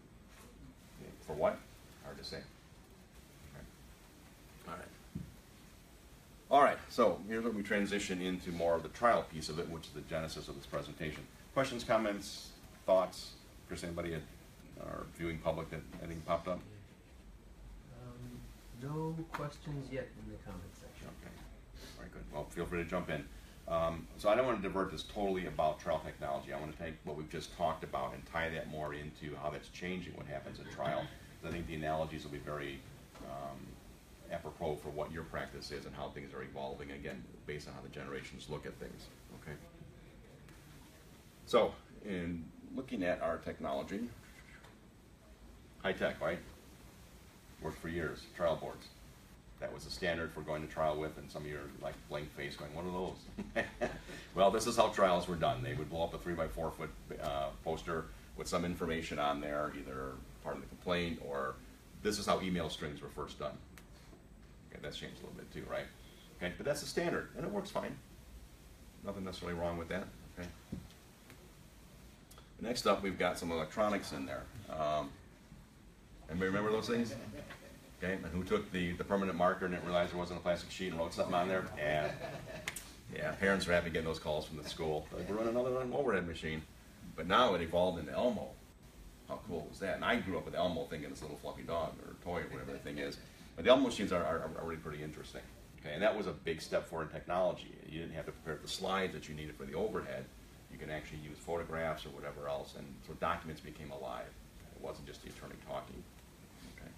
For what? Hard to say. Okay. All right, so here's where we transition into more of the trial piece of it, which is the genesis of this presentation. Questions, comments, thoughts? Chris, anybody at our viewing public that anything popped up? No questions yet in the comments section. Okay, all right, good. Well, feel free to jump in. So I don't want to divert this totally about trial technology. I want to take what we've just talked about and tie that more into how that's changing what happens in trial. I think the analogies will be very apropos for what your practice is and how things are evolving, again, based on how the generations look at things, okay? So, in looking at our technology, high tech, right? Worked for years, trial boards. That was the standard for going to trial with, and some of you are like blank face going, what are those? Well, this is how trials were done. They would blow up a 3x4 foot poster with some information on there, either part of the complaint or this is how email strings were first done. Okay, that's changed a little bit too, right? Okay, but that's the standard, and it works fine. Nothing necessarily wrong with that, okay? Next up, we've got some electronics in there. Anybody remember those things? Okay, and who took the permanent marker and didn't realize there wasn't a plastic sheet and wrote something on there? Yeah, parents are happy getting those calls from the school. Like, we're running another overhead machine. But now it evolved into Elmo. How cool was that? And I grew up with Elmo thinking this little fluffy dog or toy or whatever the thing is. But the Elmo machines are really pretty interesting. Okay, and that was a big step forward in technology. You didn't have to prepare the slides that you needed for the overhead. You can actually use photographs or whatever else, and so documents became alive. It wasn't just the attorney talking. Okay,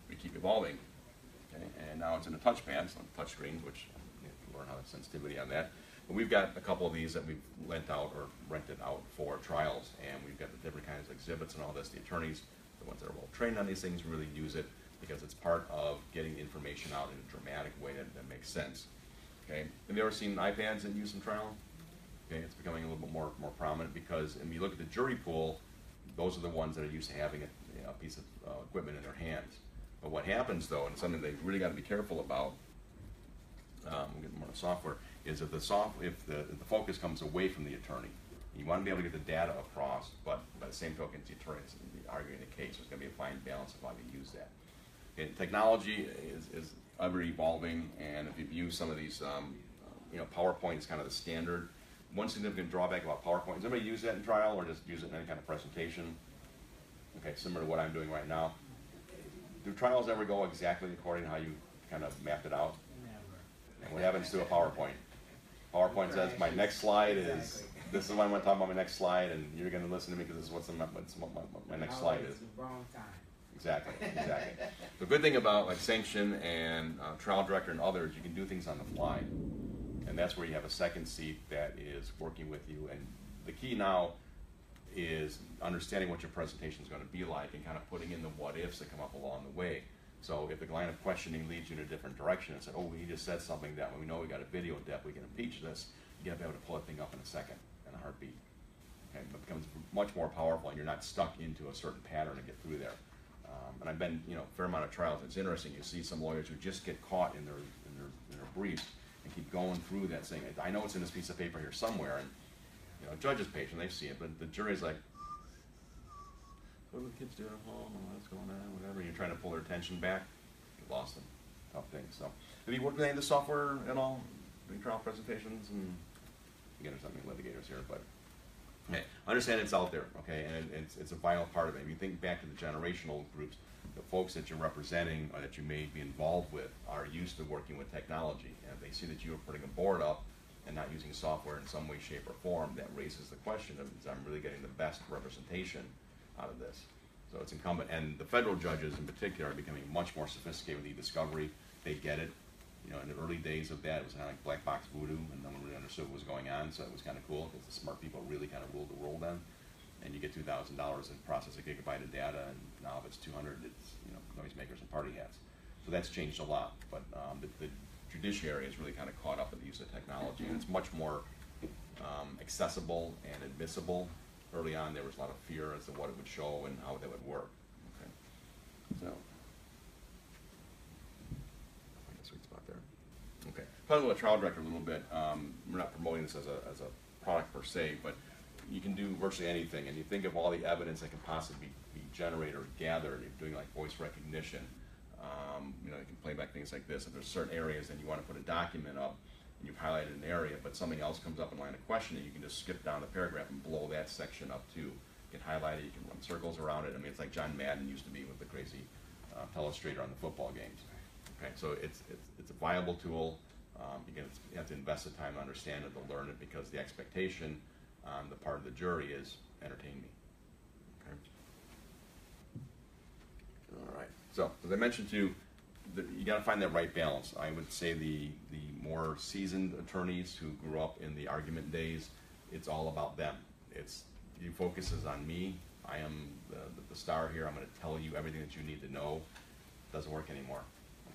we keep evolving. Okay, and now it's in a touchpad, so touch screens, which you have to learn how the sensitivity on that. But we've got a couple of these that we've lent out or rented out for trials, and we've got the different kinds of exhibits and all this. The attorneys, the ones that are well trained on these things, really use it because it's part of getting information out in a dramatic way that makes sense. Okay, have you ever seen iPads that use in trial? Okay, it's becoming a little bit more prominent because, and you look at the jury pool, those are the ones that are used to having a piece of equipment in their hands. But what happens though, and something they've really got to be careful about, we'll get more on software, is if the focus comes away from the attorney. You want to be able to get the data across, but by the same token, it's the attorney that's arguing the case. There's going to be a fine balance of how you use that. And technology is ever evolving, and if you've used some of these, PowerPoint is kind of the standard. One significant drawback about PowerPoint, does anybody use that in trial or just use it in any kind of presentation? Okay, similar to what I'm doing right now. Do trials ever go exactly according to how you kind of mapped it out? Never. And what happens to a PowerPoint? PowerPoint says, my next slide is, this is what I'm going to talk about my next slide, and you're going to listen to me because this is what my next slide is. The wrong time. Exactly. The good thing about like Sanction and Trial Director and others, you can do things on the fly. And that's where you have a second seat that is working with you. And the key now is understanding what your presentation is going to be like and kind of putting in the what ifs that come up along the way. So if the line of questioning leads you in a different direction and said, oh, he just said something that we know we got a video depth, we can impeach this, you got to be able to pull that thing up in a second, in a heartbeat. Okay? It becomes much more powerful and you're not stuck into a certain pattern to get through there. And I've been, a fair amount of trials. It's interesting. You see some lawyers who just get caught in their briefs and keep going through that, saying, "I know it's in this piece of paper here somewhere." And judge is patient; they see it, but the jury's like, "What are the kids doing at home? What's going on? Whatever." You're trying to pull their attention back. You lost them. Tough thing. So, have you worked with any of the software at all? Any trial presentations? And again, there's not many litigators here, but okay, understand it's out there, okay, and it's a vital part of it. If you think back to the generational groups, the folks that you're representing or that you may be involved with are used to working with technology, and if they see that you are putting a board up and not using software in some way, shape, or form, that raises the question of, is I'm really getting the best representation out of this? So it's incumbent, and the federal judges in particular are becoming much more sophisticated with e-discovery. They get it. You know, in the early days of that, it was kind of like black box voodoo, and no one really understood what was going on, so it was kind of cool, because the smart people really kind of ruled the world then. And you get $2,000 and process a gigabyte of data, and now if it's 200, it's, you know, noisemakers and party hats. So that's changed a lot, but the judiciary has really kind of caught up with the use of technology, and it's much more accessible and admissible. Early on, there was a lot of fear as to what it would show and how that would work. Okay, so sweet spot there. Okay, talking about trial director a little bit. We're not promoting this as a product per se, but you can do virtually anything, and you think of all the evidence that can possibly be generated or gathered. You're doing like voice recognition. You know, you can play back things like this. If there's certain areas and you want to put a document up, and you've highlighted an area, but something else comes up in line of questioning, you can just skip down the paragraph and blow that section up too. You can highlight it, you can run circles around it. I mean, it's like John Madden used to be with the crazy telestrator on the football games. Okay, so it's a viable tool. You have to invest the time to understand it, to learn it, because the expectation on the part of the jury is entertain me. Okay. All right. So as I mentioned to you, you got to find that right balance. I would say the more seasoned attorneys who grew up in the argument days, it's all about them. It focuses on me. I am the star here. I'm going to tell you everything that you need to know. Doesn't work anymore.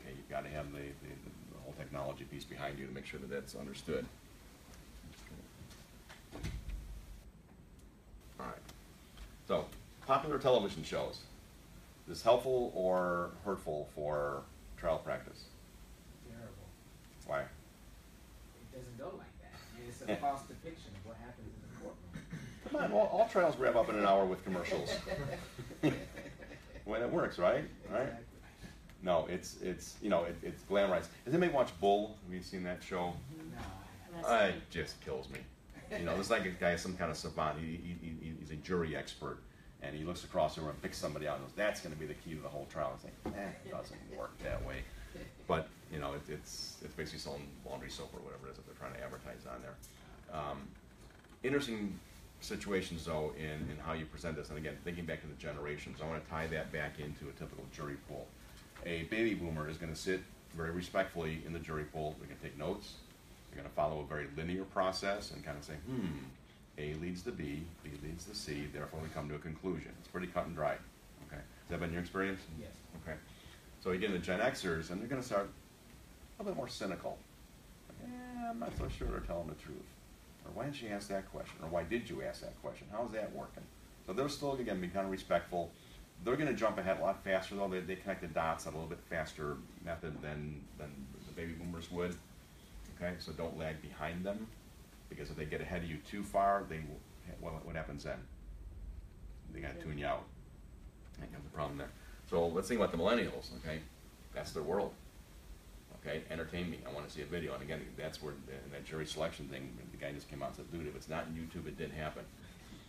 Okay, you've got to have the whole technology piece behind you to make sure that that's understood. All right. So, popular television shows. Is this helpful or hurtful for trial practice? Terrible. Why? It doesn't go like that. I mean, it's a false depiction of what happens in the courtroom. Come on, all trials wrap up in an hour with commercials. Well, it works, right? Right? Exactly. No, it's you know, it's glamorized. Has anybody watched Bull? Have you seen that show? No. It just kills me. You know, it's like a guy, some kind of savant. He's a jury expert, and he looks across the room and picks somebody out and goes, "That's going to be the key to the whole trial." It's like, it doesn't work that way. But you know, it's basically selling laundry soap or whatever it is that they're trying to advertise on there. Interesting situations though in how you present this, and again, thinking back to the generations, I want to tie that back into a typical jury pool. A baby boomer is going to sit very respectfully in the jury pool. They're going to take notes. They're going to follow a very linear process and kind of say, A leads to B, B leads to C, therefore we come to a conclusion. It's pretty cut and dry. Okay, has that been your experience? Yes. Okay, so you get into Gen Xers, and they're going to start a little bit more cynical. Like, I'm not so sure they're telling the truth. Or why didn't she ask that question? Or why did you ask that question? How's that working? So they're still, again, be kind of respectful. They're going to jump ahead a lot faster, though. They connect the dots at a little bit faster method than the baby boomers would. Okay, so don't lag behind them, because if they get ahead of you too far, what happens then? They got to tune you out. That becomes a problem there. So let's think about the millennials. Okay, that's their world. Okay, entertain me. I want to see a video. And again, that's where in that jury selection thing, the guy just came out and said, "Dude, if it's not in YouTube, it didn't happen."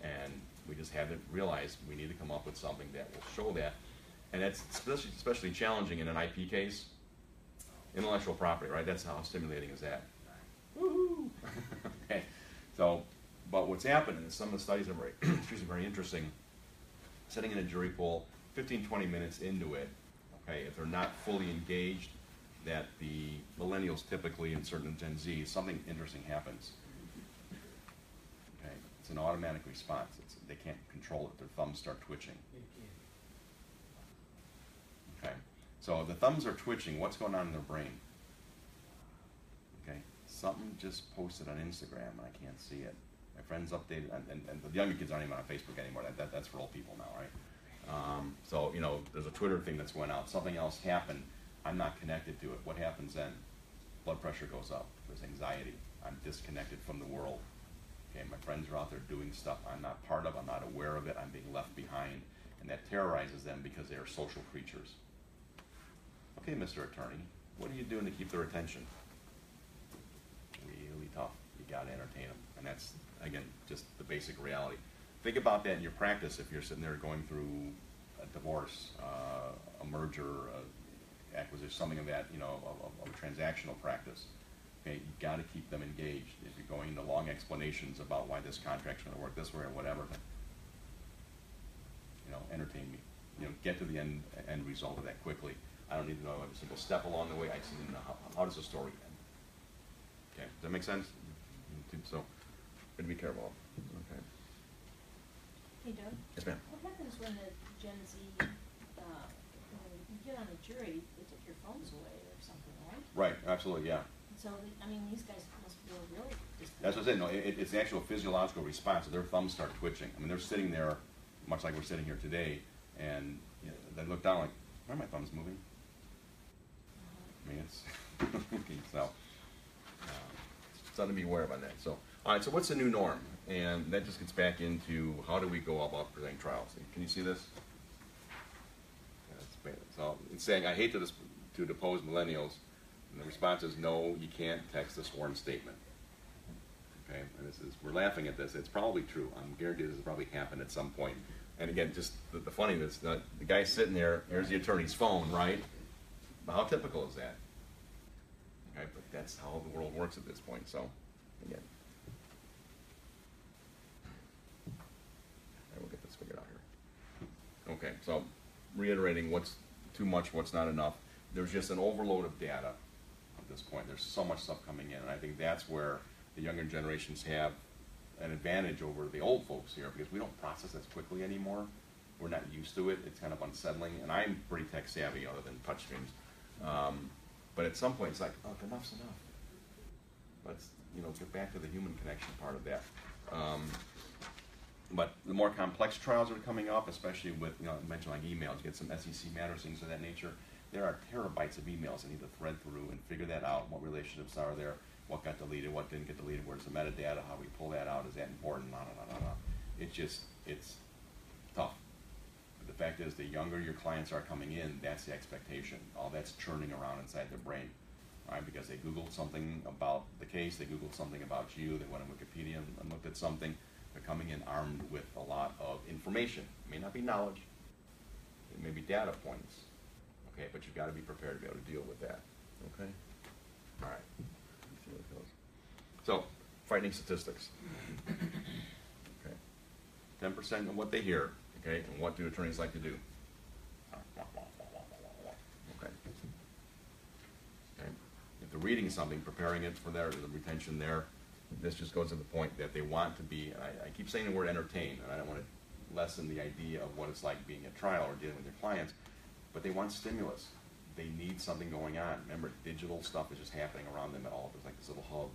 And we just haven't realized we need to come up with something that will show that. And that's especially challenging in an IP case. Intellectual property, right? That's how stimulating is that. Woohoo! Okay. So, but what's happened is some of the studies are very, very interesting. Sitting in a jury pool, 15, 20 minutes into it, okay, if they're not fully engaged, that the millennials typically, and certain Gen Z, something interesting happens. Okay, it's an automatic response. They can't control it. Their thumbs start twitching. Okay, so the thumbs are twitching. What's going on in their brain? Okay, something just posted on Instagram and I can't see it. My friends updated, and the younger kids aren't even on Facebook anymore. That's for old people now, right? So you know, there's a Twitter thing that's going out. Something else happened. I'm not connected to it. What happens then? Blood pressure goes up. There's anxiety. I'm disconnected from the world. Okay, my friends are out there doing stuff I'm not part of. I'm not aware of it. I'm being left behind, and that terrorizes them because they are social creatures. Okay, Mr. Attorney, what are you doing to keep their attention? again, just the basic reality. Think about that in your practice if you're sitting there going through a divorce, a merger, acquisition, something of that, of a transactional practice. Okay, you got to keep them engaged. If you're going into long explanations about why this contract's going to work this way or whatever, then, entertain me. Get to the end result of that quickly. I don't need to know every single step along the way. I just need to know how does the story end. Okay, does that make sense? So, good to be careful. Okay. Hey Doug? Yes, ma'am. What happens when the Gen Z, when you get on a jury, they take your phones away or something, right? Right, absolutely, yeah. So, these guys must feel really disappointed. That's what I said. No, it's the actual physiological response. Their thumbs start twitching. They're sitting there, much like we're sitting here today, and they look down like, why are my thumbs moving? It's so something to be aware of on that. So, all right. So, what's the new norm? And that just gets back into how do we go about presenting trials? Can you see this? So it's saying I hate to depose millennials, and the response is no, you can't text a sworn statement. Okay, and we're laughing at this. It's probably true. I'm guaranteed this has probably happened at some point. And again, just the funniness, the guy's sitting there, here's the attorney's phone, right? But how typical is that? Okay, but that's how the world works at this point. So, again, we'll get this figured out here. Okay, so reiterating what's too much, what's not enough. There's just an overload of data at this point. There's so much stuff coming in, and I think that's where the younger generations have an advantage over the old folks here, because we don't process as quickly anymore. We're not used to it. It's kind of unsettling, and I'm pretty tech savvy other than touchscreens. But at some point, it's like, oh, enough's enough. Let's get back to the human connection part of that. But the more complex trials are coming up, especially with I mentioned like emails, get some SEC matters, things of that nature. There are terabytes of emails that need to thread through and figure that out. What relationships are there? What got deleted? What didn't get deleted? Where's the metadata? How we pull that out? Is that important? No. It's tough. But the fact is, the younger your clients are coming in, that's the expectation. All that's churning around inside their brain, right? Because they Googled something about the case, they Googled something about you, they went on Wikipedia and looked at something. They're coming in armed with a lot of information. It may not be knowledge. It may be data points. Okay, but you've got to be prepared to be able to deal with that. Okay? All right. Let's see where it goes. So, frightening statistics. Okay. 10% of what they hear. Okay, and what do attorneys like to do? Okay. Okay. If they're reading something, preparing it for the retention there, this just goes to the point that they want to be, and I keep saying the word entertain, and I don't want to lessen the idea of what it's like being at trial or dealing with your clients, but they want stimulus. They need something going on. Remember, digital stuff is just happening around them at all. There's like this little hub.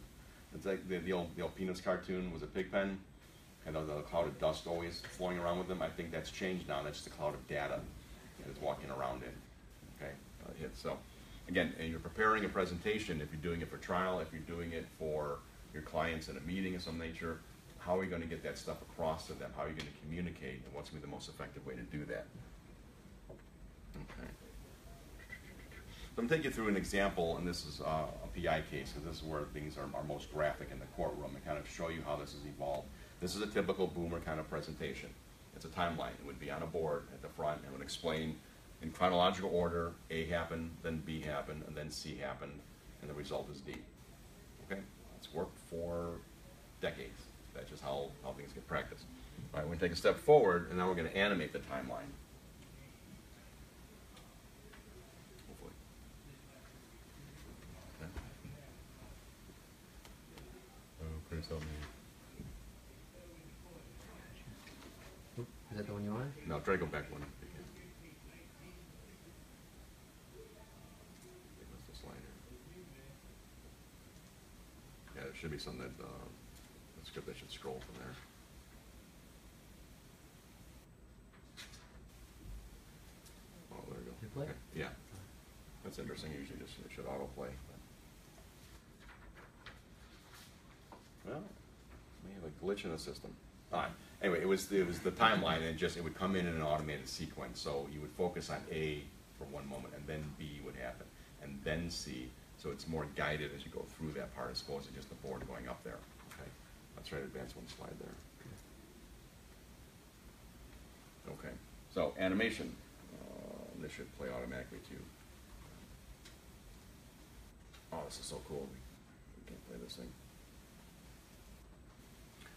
It's like the old Peanuts cartoon was a Pigpen, and the cloud of dust always flowing around with them. I think that's changed now. That's just a cloud of data that is walking around in. Okay, so again, and you're preparing a presentation. If you're doing it for trial, if you're doing it for your clients in a meeting of some nature, how are you going to get that stuff across to them? How are you going to communicate, and what's going to be the most effective way to do that? Okay. So I'm going to take you through an example, and this is a PI case, because this is where things are most graphic in the courtroom, and kind of show you how this has evolved. This is a typical boomer kind of presentation. It's a timeline. It would be on a board at the front, and it would explain in chronological order, A happened, then B happened, and then C happened, and the result is D. Okay? It's worked for decades. That's just how things get practiced. All right, we're going to take a step forward, and now we're going to animate the timeline. Hopefully. Okay. Oh, please help me. Is that the one you wanted? No, try to go back one. Yeah, there should be something that the script that should scroll from there. Oh, there we go. Did it play? Okay. Yeah, that's interesting. Usually, just it should autoplay. Well, we have a glitch in the system. All right. Anyway, it was the timeline, and it would come in an automated sequence. So you would focus on A for one moment, and then B would happen, and then C. So it's more guided as you go through that part, as opposed to just the board going up there. Okay, let's try to advance one slide there. Okay, so animation. This should play automatically too. Oh, this is so cool. We can't play this thing.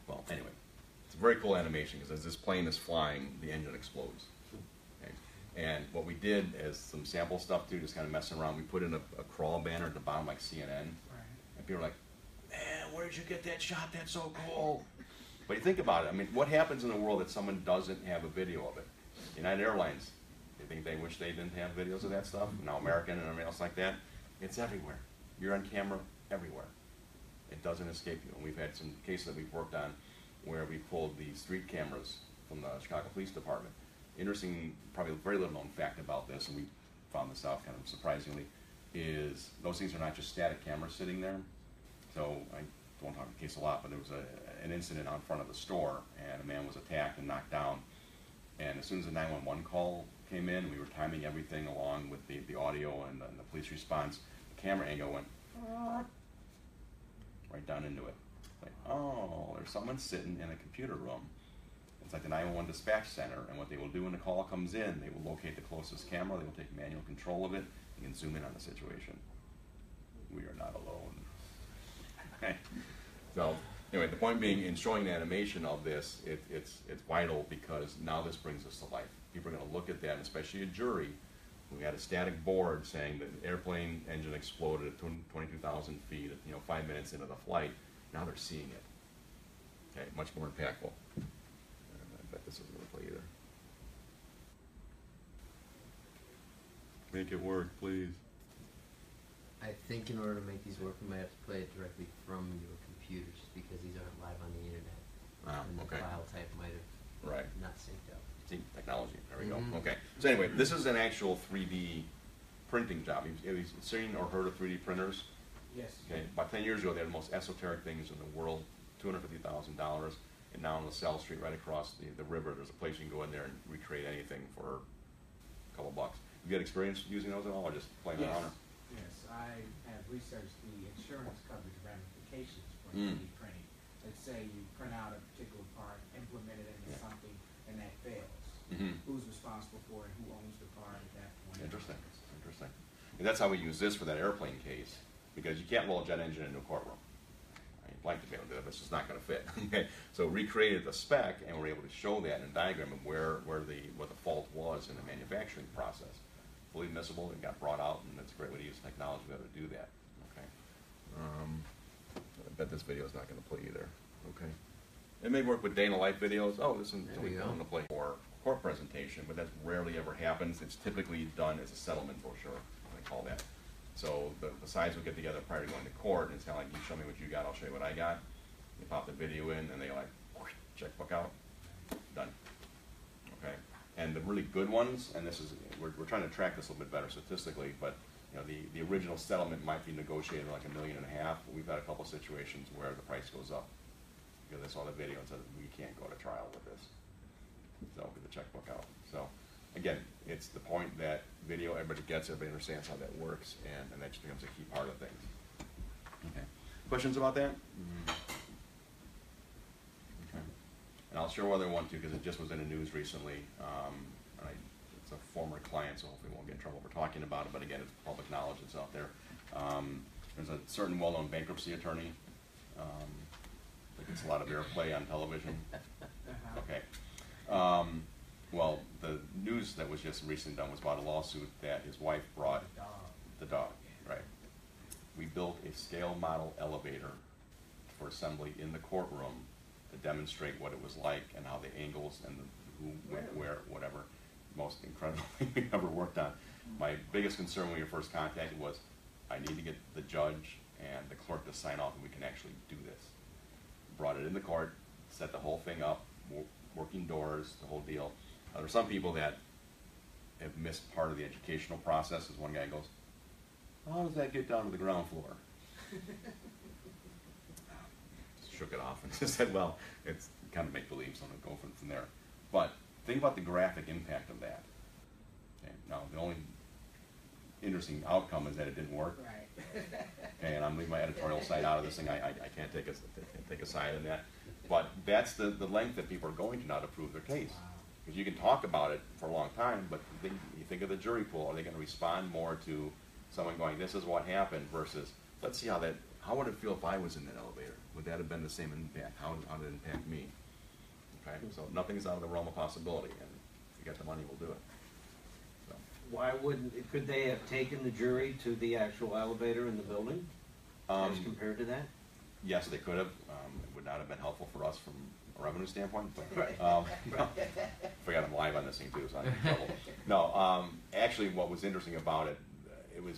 Well, anyway, it's a very cool animation because as this plane is flying, the engine explodes. Okay? And what we did is some sample stuff too, just kind of messing around. We put in a crawl banner at the bottom like CNN. And people are like, man, where did you get that shot? That's so cool. But you think about it, I mean, what happens in the world that someone doesn't have a video of it? United Airlines, they think they wish they didn't have videos of that stuff. Now American and everything else like that, it's everywhere. You're on camera everywhere. It doesn't escape you. And we've had some cases that we've worked on where we pulled the street cameras from the Chicago Police Department. Interesting, probably very little known fact about this, and we found this out kind of surprisingly, is those things are not just static cameras sitting there. So I don't talk about the case a lot, but there was an incident out front of the store, and a man was attacked and knocked down. And as soon as the 911 call came in, we were timing everything along with the audio and the police response. The camera angle went right down into it. Like, oh, there's someone sitting in a computer room. It's like the 911 dispatch center, and what they will do when the call comes in, they will locate the closest camera, they will take manual control of it, and can zoom in on the situation. We are not alone. Okay. So, anyway, the point being, in showing the animation of this, it's vital because now this brings us to life. People are going to look at that, especially a jury. We had a static board saying that the airplane engine exploded at 22,000 feet, 5 minutes into the flight. Now they're seeing it. Okay, much more impactful. I bet this isn't going to play either. Make it work, please. I think in order to make these work, we might have to play it directly from your computer, just because these aren't live on the internet. And the file type might have not synced up. See, technology. There we go. Okay. So anyway, this is an actual 3D printing job. Have you seen or heard of 3D printers? Yes. Okay. About 10 years ago, they had the most esoteric things in the world. $250,000, and now on LaSalle Street, right across the river, there's a place you can go in there and recreate anything for a couple bucks. Have you had experience using those at all, or just playing around? Yes, I have researched the insurance coverage ramifications for 3D printing. Let's say you print out a particular part, implement it into something, and that fails. Who's responsible for it? Who owns the part at that point? Interesting. Interesting. And that's how we use this for that airplane case, because you can't roll a jet engine into a courtroom. I'd like to be able to do it, but it's just not going to fit. Okay, so recreated the spec, and we're able to show that in a diagram of what the fault was in the manufacturing process. Fully admissible, it got brought out, and it's a great way to use technology to be able to do that. Okay. I bet this video is not going to play either. Okay. It may work with day in the life videos. Oh, this is going to play for court presentation, but that rarely ever happens. It's typically done as a settlement brochure, they call that. So the sides will get together prior to going to court, and it's kind of like, you show me what you got, I'll show you what I got. You pop the video in, and they like, checkbook out, done. Okay. And the really good ones, and this is, we're trying to track this a little bit better statistically, but the original settlement might be negotiated like $1.5 million. We've had a couple situations where the price goes up because they saw the video and said, we can't go to trial with this. So get the checkbook out. So again, it's the point that video, everybody gets, everybody understands how that works, and that just becomes a key part of things. Okay. Questions about that? Okay. And I'll share another one too, because it just was in the news recently. It's a former client, so hopefully we won't get in trouble for talking about it, but again, it's public knowledge that's out there. There's a certain well-known bankruptcy attorney. That gets a lot of airplay on television. Okay. Well, the news that was just recently done was about a lawsuit that his wife brought the dog, right? We built a scale model elevator for assembly in the courtroom to demonstrate what it was like and how the angles and who went where, whatever. Most incredible thing we ever worked on. My biggest concern when we were first contacted was, I need to get the judge and the clerk to sign off and we can actually do this. Brought it in the court, set the whole thing up, working doors, the whole deal. There are some people that have missed part of the educational process. As one guy goes, how does that get down to the ground floor? Just shook it off and just said, well, it's kind of make-believe, so I'm going to go from there. But think about the graphic impact of that. Okay, now, the only interesting outcome is that it didn't work. Right. Okay, and I'm leaving my editorial side out of this thing. I can't take a side in that. But that's the length that people are going to now to prove their case. Because you can talk about it for a long time, but you think of the jury pool. Are they going to respond more to someone going, this is what happened, versus, let's see how would it feel if I was in that elevator? Would that have been the same impact? How did it impact me? Okay, so nothing's out of the realm of possibility, and if you got the money, we'll do it. So. Why could they have taken the jury to the actual elevator in the building as compared to that? Yes, they could have. It would not have been helpful for us from a revenue standpoint. But, forgot I'm live on this thing too, so I'm in trouble. No, actually, what was interesting about it, it was,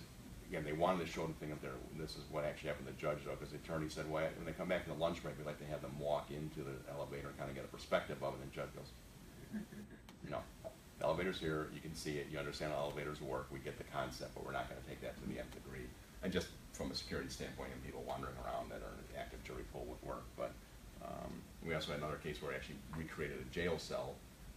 again, they wanted to show the thing up there. This is what actually happened to the judge, though, because the attorney said, well, when they come back from the lunch break, we'd like to have them walk into the elevator and kind of get a perspective of it. And the judge goes, no, the elevator's here, you can see it, you understand how elevators work, we get the concept, but we're not going to take that to the nth degree. And just from a security standpoint, and people wandering around that are in an active jury pool would work. But we also had another case where we actually recreated a jail cell.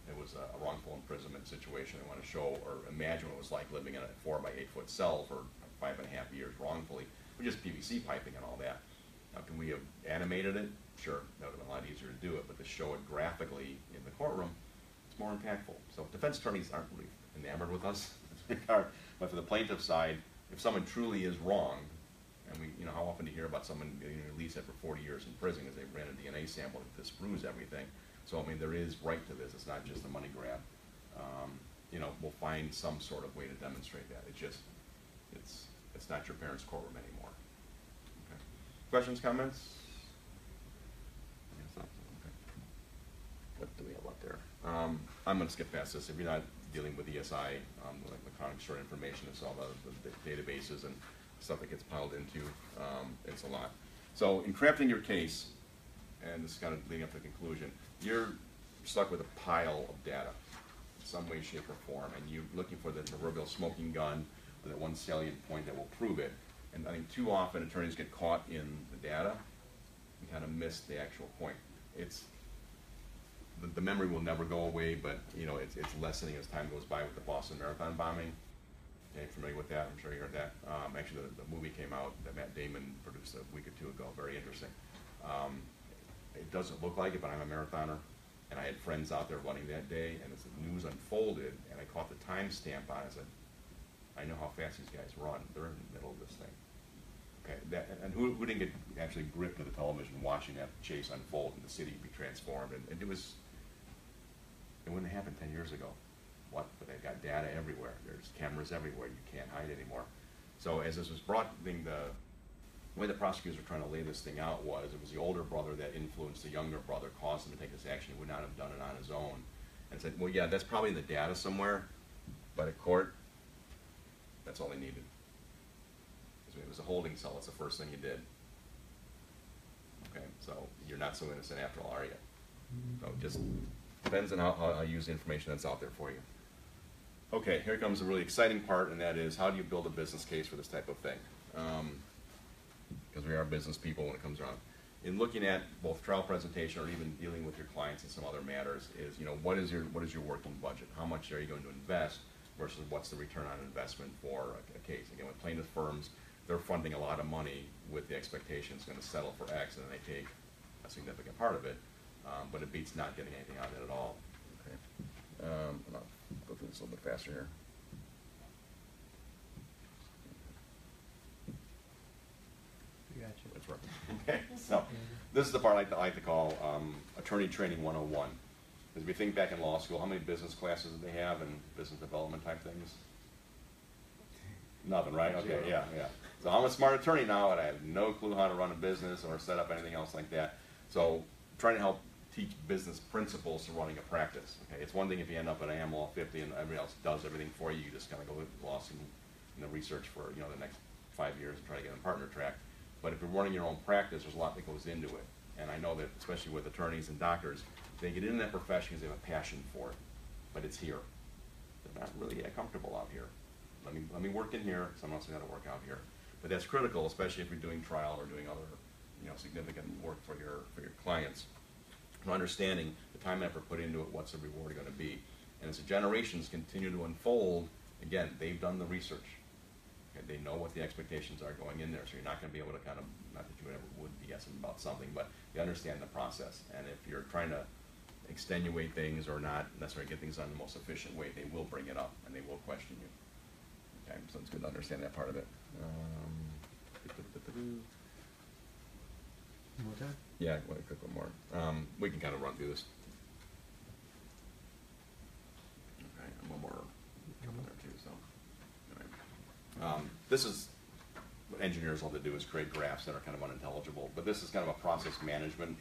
It was a wrongful imprisonment situation. I want to show or imagine what it was like living in a 4 by 8 foot cell for 5.5 years wrongfully, with just PVC piping and all that. Now, can we have animated it? Sure, that would have been a lot easier to do it, but to show it graphically in the courtroom, it's more impactful. So defense attorneys aren't really enamored with us, but for the plaintiff side, if someone truly is wrong, and how often do you hear about someone getting released after 40 years in prison because they ran a DNA sample that disproves everything? So, I mean, there is right to this. It's not just a money grab. We'll find some sort of way to demonstrate that. It's not your parents' courtroom anymore. Okay. Questions, comments? Okay. What do we have up there? I'm going to skip past this. If you're not dealing with ESI, like electronic short information, it's all the databases and stuff that gets piled into. It's a lot. So in crafting your case, and this is kind of leading up to the conclusion, you're stuck with a pile of data in some way, shape, or form, and you're looking for the proverbial smoking gun or that one salient point that will prove it. And I think too often attorneys get caught in the data and kind of miss the actual point. The memory will never go away, but it's lessening as time goes by with the Boston Marathon bombing. Okay, familiar with that? I'm sure you heard that. Actually, the movie came out that Matt Damon produced a week or two ago. Very interesting. It doesn't look like it, but I'm a marathoner, and I had friends out there running that day, and as the news unfolded, and I caught the timestamp on it, I said, I know how fast these guys run. They're in the middle of this thing. Okay, and who didn't get actually gripped to the television watching that chase unfold and the city be transformed? And it wouldn't have happened 10 years ago. What? But they've got data everywhere. There's cameras everywhere. You can't hide anymore. So as this was brought, the way the prosecutors were trying to lay this thing out was it was the older brother that influenced the younger brother, caused him to take this action. He would not have done it on his own. And said, well, yeah, that's probably in the data somewhere, but at court, that's all they needed. It was a holding cell. It's the first thing you did. Okay, so you're not so innocent after all, are you? So it just depends on how you use the information that's out there for you. Okay, here comes a really exciting part, and that is how do you build a business case for this type of thing? Because we are business people when it comes around. In looking at both trial presentation or even dealing with your clients and some other matters is, what is your working budget? How much are you going to invest versus what's the return on investment for a case? Again, with plaintiff firms, they're funding a lot of money with the expectation it's going to settle for X, and then they take a significant part of it, but it beats not getting anything out of it at all. Okay. I'll go through this a little bit faster here. Gotcha. That's right. Okay, so this is the part I like to call attorney training 101. As we think back in law school, how many business classes did they have and business development type things? Nothing, right? Okay, yeah. So I'm a smart attorney now, and I have no clue how to run a business or set up anything else like that. So trying to help teach business principles to running a practice. Okay, it's one thing if you end up at AM Law 50 and everybody else does everything for you. You just kind of go with law school, research for the next 5 years and try to get on partner track. But if you're running your own practice, there's a lot that goes into it. And I know that especially with attorneys and doctors, they get into that profession because they have a passion for it. But it's here. They're not really that comfortable out here. Let me work in here. Someone else has got to work out here. But that's critical, especially if you're doing trial or doing other, significant work for your clients. And understanding the time and effort put into it, what's the reward going to be. And as the generations continue to unfold, again, they've done the research. Okay, they know what the expectations are going in there, so you're not going to be able to kind of, not that you ever would be guessing about something, but you understand the process. And if you're trying to extenuate things or not necessarily get things done the most efficient way, they will bring it up and they will question you. Okay, so it's good to understand that part of it. More time? Yeah, a quick one more. We can kind of run through this. Okay, and one more coming there too. So, all right. This is what engineers love to do, is create graphs that are kind of unintelligible. But this is kind of a process management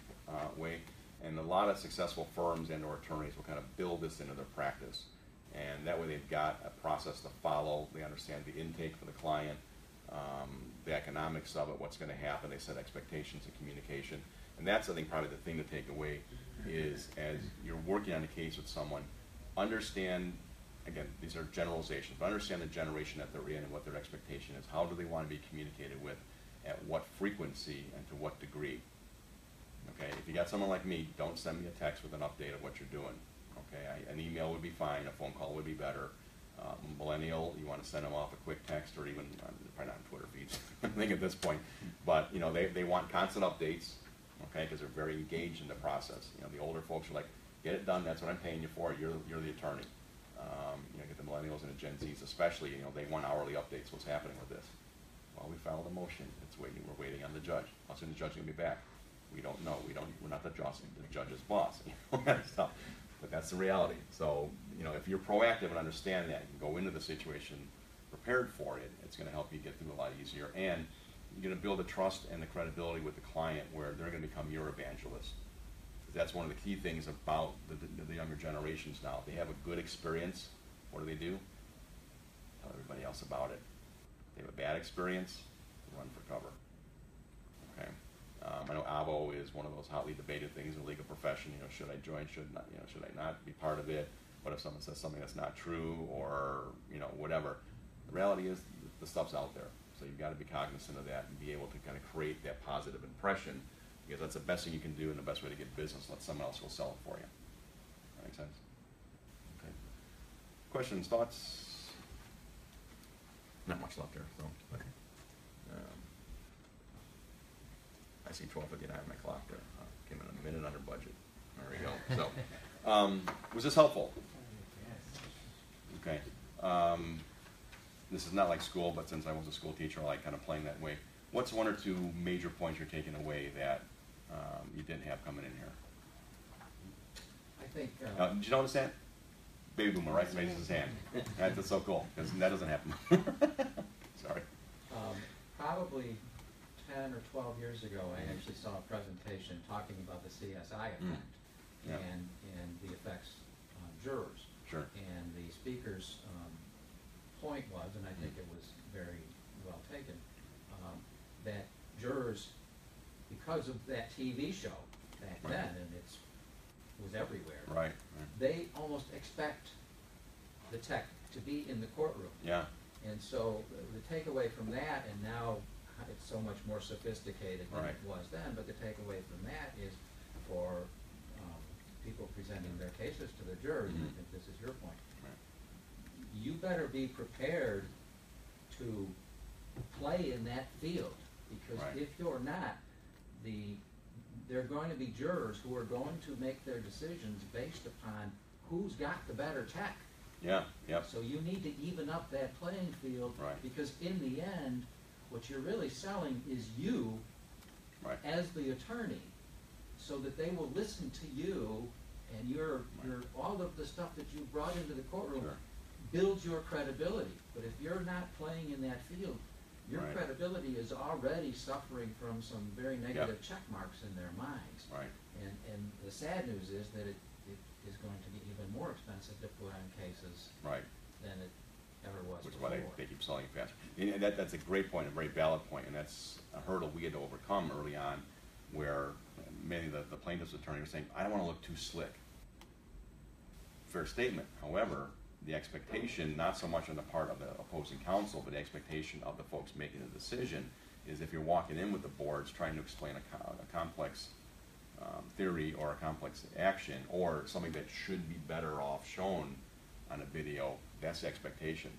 way, and a lot of successful firms and/or attorneys will kind of build this into their practice, and that way they've got a process to follow. They understand the intake for the client, the economics of it, what's going to happen. They set expectations and communication. And that's, I think, probably the thing to take away is, as you're working on a case with someone, understand, again, these are generalizations, but understand the generation that they're in and what their expectation is. How do they want to be communicated with, at what frequency, and to what degree? Okay, if you got someone like me, don't send me a text with an update of what you're doing. Okay, an email would be fine, a phone call would be better. Millennial, you want to send them off a quick text, or even, probably not on Twitter feeds, I think at this point, but you know, they want constant updates, okay, because they're very engaged in the process. You know, the older folks are like, get it done, that's what I'm paying you for, you're the attorney. You know, get the millennials and the Gen Zs especially, you know, they want hourly updates, what's happening with this? Well, we filed a motion, it's waiting, we're waiting on the judge. How soon is the judge going to be back? We don't know, we're not the judge's boss, you know, that stuff. But that's the reality. So, you know, if you're proactive and understand that, you can go into the situation prepared for it, it's going to help you get through a lot easier. And you're going to build the trust and the credibility with the client, where they're going to become your evangelist. That's one of the key things about the younger generations now. If they have a good experience, what do? Tell everybody else about it. If they have a bad experience, run for cover. Okay. I know ABO is one of those hotly debated things in the legal profession. You know, should I join? Should not? You know, should I not be part of it? What if someone says something that's not true, or you know, whatever? The reality is, the stuff's out there. So you've got to be cognizant of that and be able to kind of create that positive impression, because that's the best thing you can do and the best way to get business. Let someone else go sell it for you. That make sense? Okay. Questions, thoughts? Not much left there. So. Okay. I see 12:59 on my clock there. Came in a minute under budget. There we go. So, was this helpful? Okay. This is not like school, but since I was a school teacher, I like kind of playing that way. What's one or two major points you're taking away that you didn't have coming in here? I think. Did you notice that? Baby boomer, right? Raises his hand. That's so cool, because that doesn't happen. Sorry. Probably 10 or 12 years ago, I actually saw a presentation talking about the CSI effect Yeah. and the effects on jurors. Sure. And the speaker's point was, and I think it was very well taken, that jurors, because of that TV show back Right. then, and it was everywhere, Right. they almost expect the tech to be in the courtroom. Yeah. And so the takeaway from that, and now it's so much more sophisticated than Right. it was then, but the takeaway from that is for people presenting their cases to the jury, and I think this is your point, you better be prepared to play in that field, because Right. if you're not, there are going to be jurors who are going to make their decisions based upon who's got the better tech. Yeah. Yep. So you need to even up that playing field, Right. because in the end, what you're really selling is you Right. as the attorney, so that they will listen to you, and your all of the stuff that you brought into the courtroom Sure. builds your credibility. But if you're not playing in that field, your Right. credibility is already suffering from some very negative check marks in their minds. Right. And the sad news is that it is going to be even more expensive to put on cases Right. than it ever was Which is before. why they keep selling it faster. And that's a great point, a very valid point, and that's a hurdle we had to overcome early on, where many of the plaintiff's attorneys were saying, I don't want to look too slick. Fair statement. However, the expectation, not so much on the part of the opposing counsel, but the expectation of the folks making the decision, is if you're walking in with the boards trying to explain a complex theory or a complex action, or something that should be better off shown on a video, that's the expectation.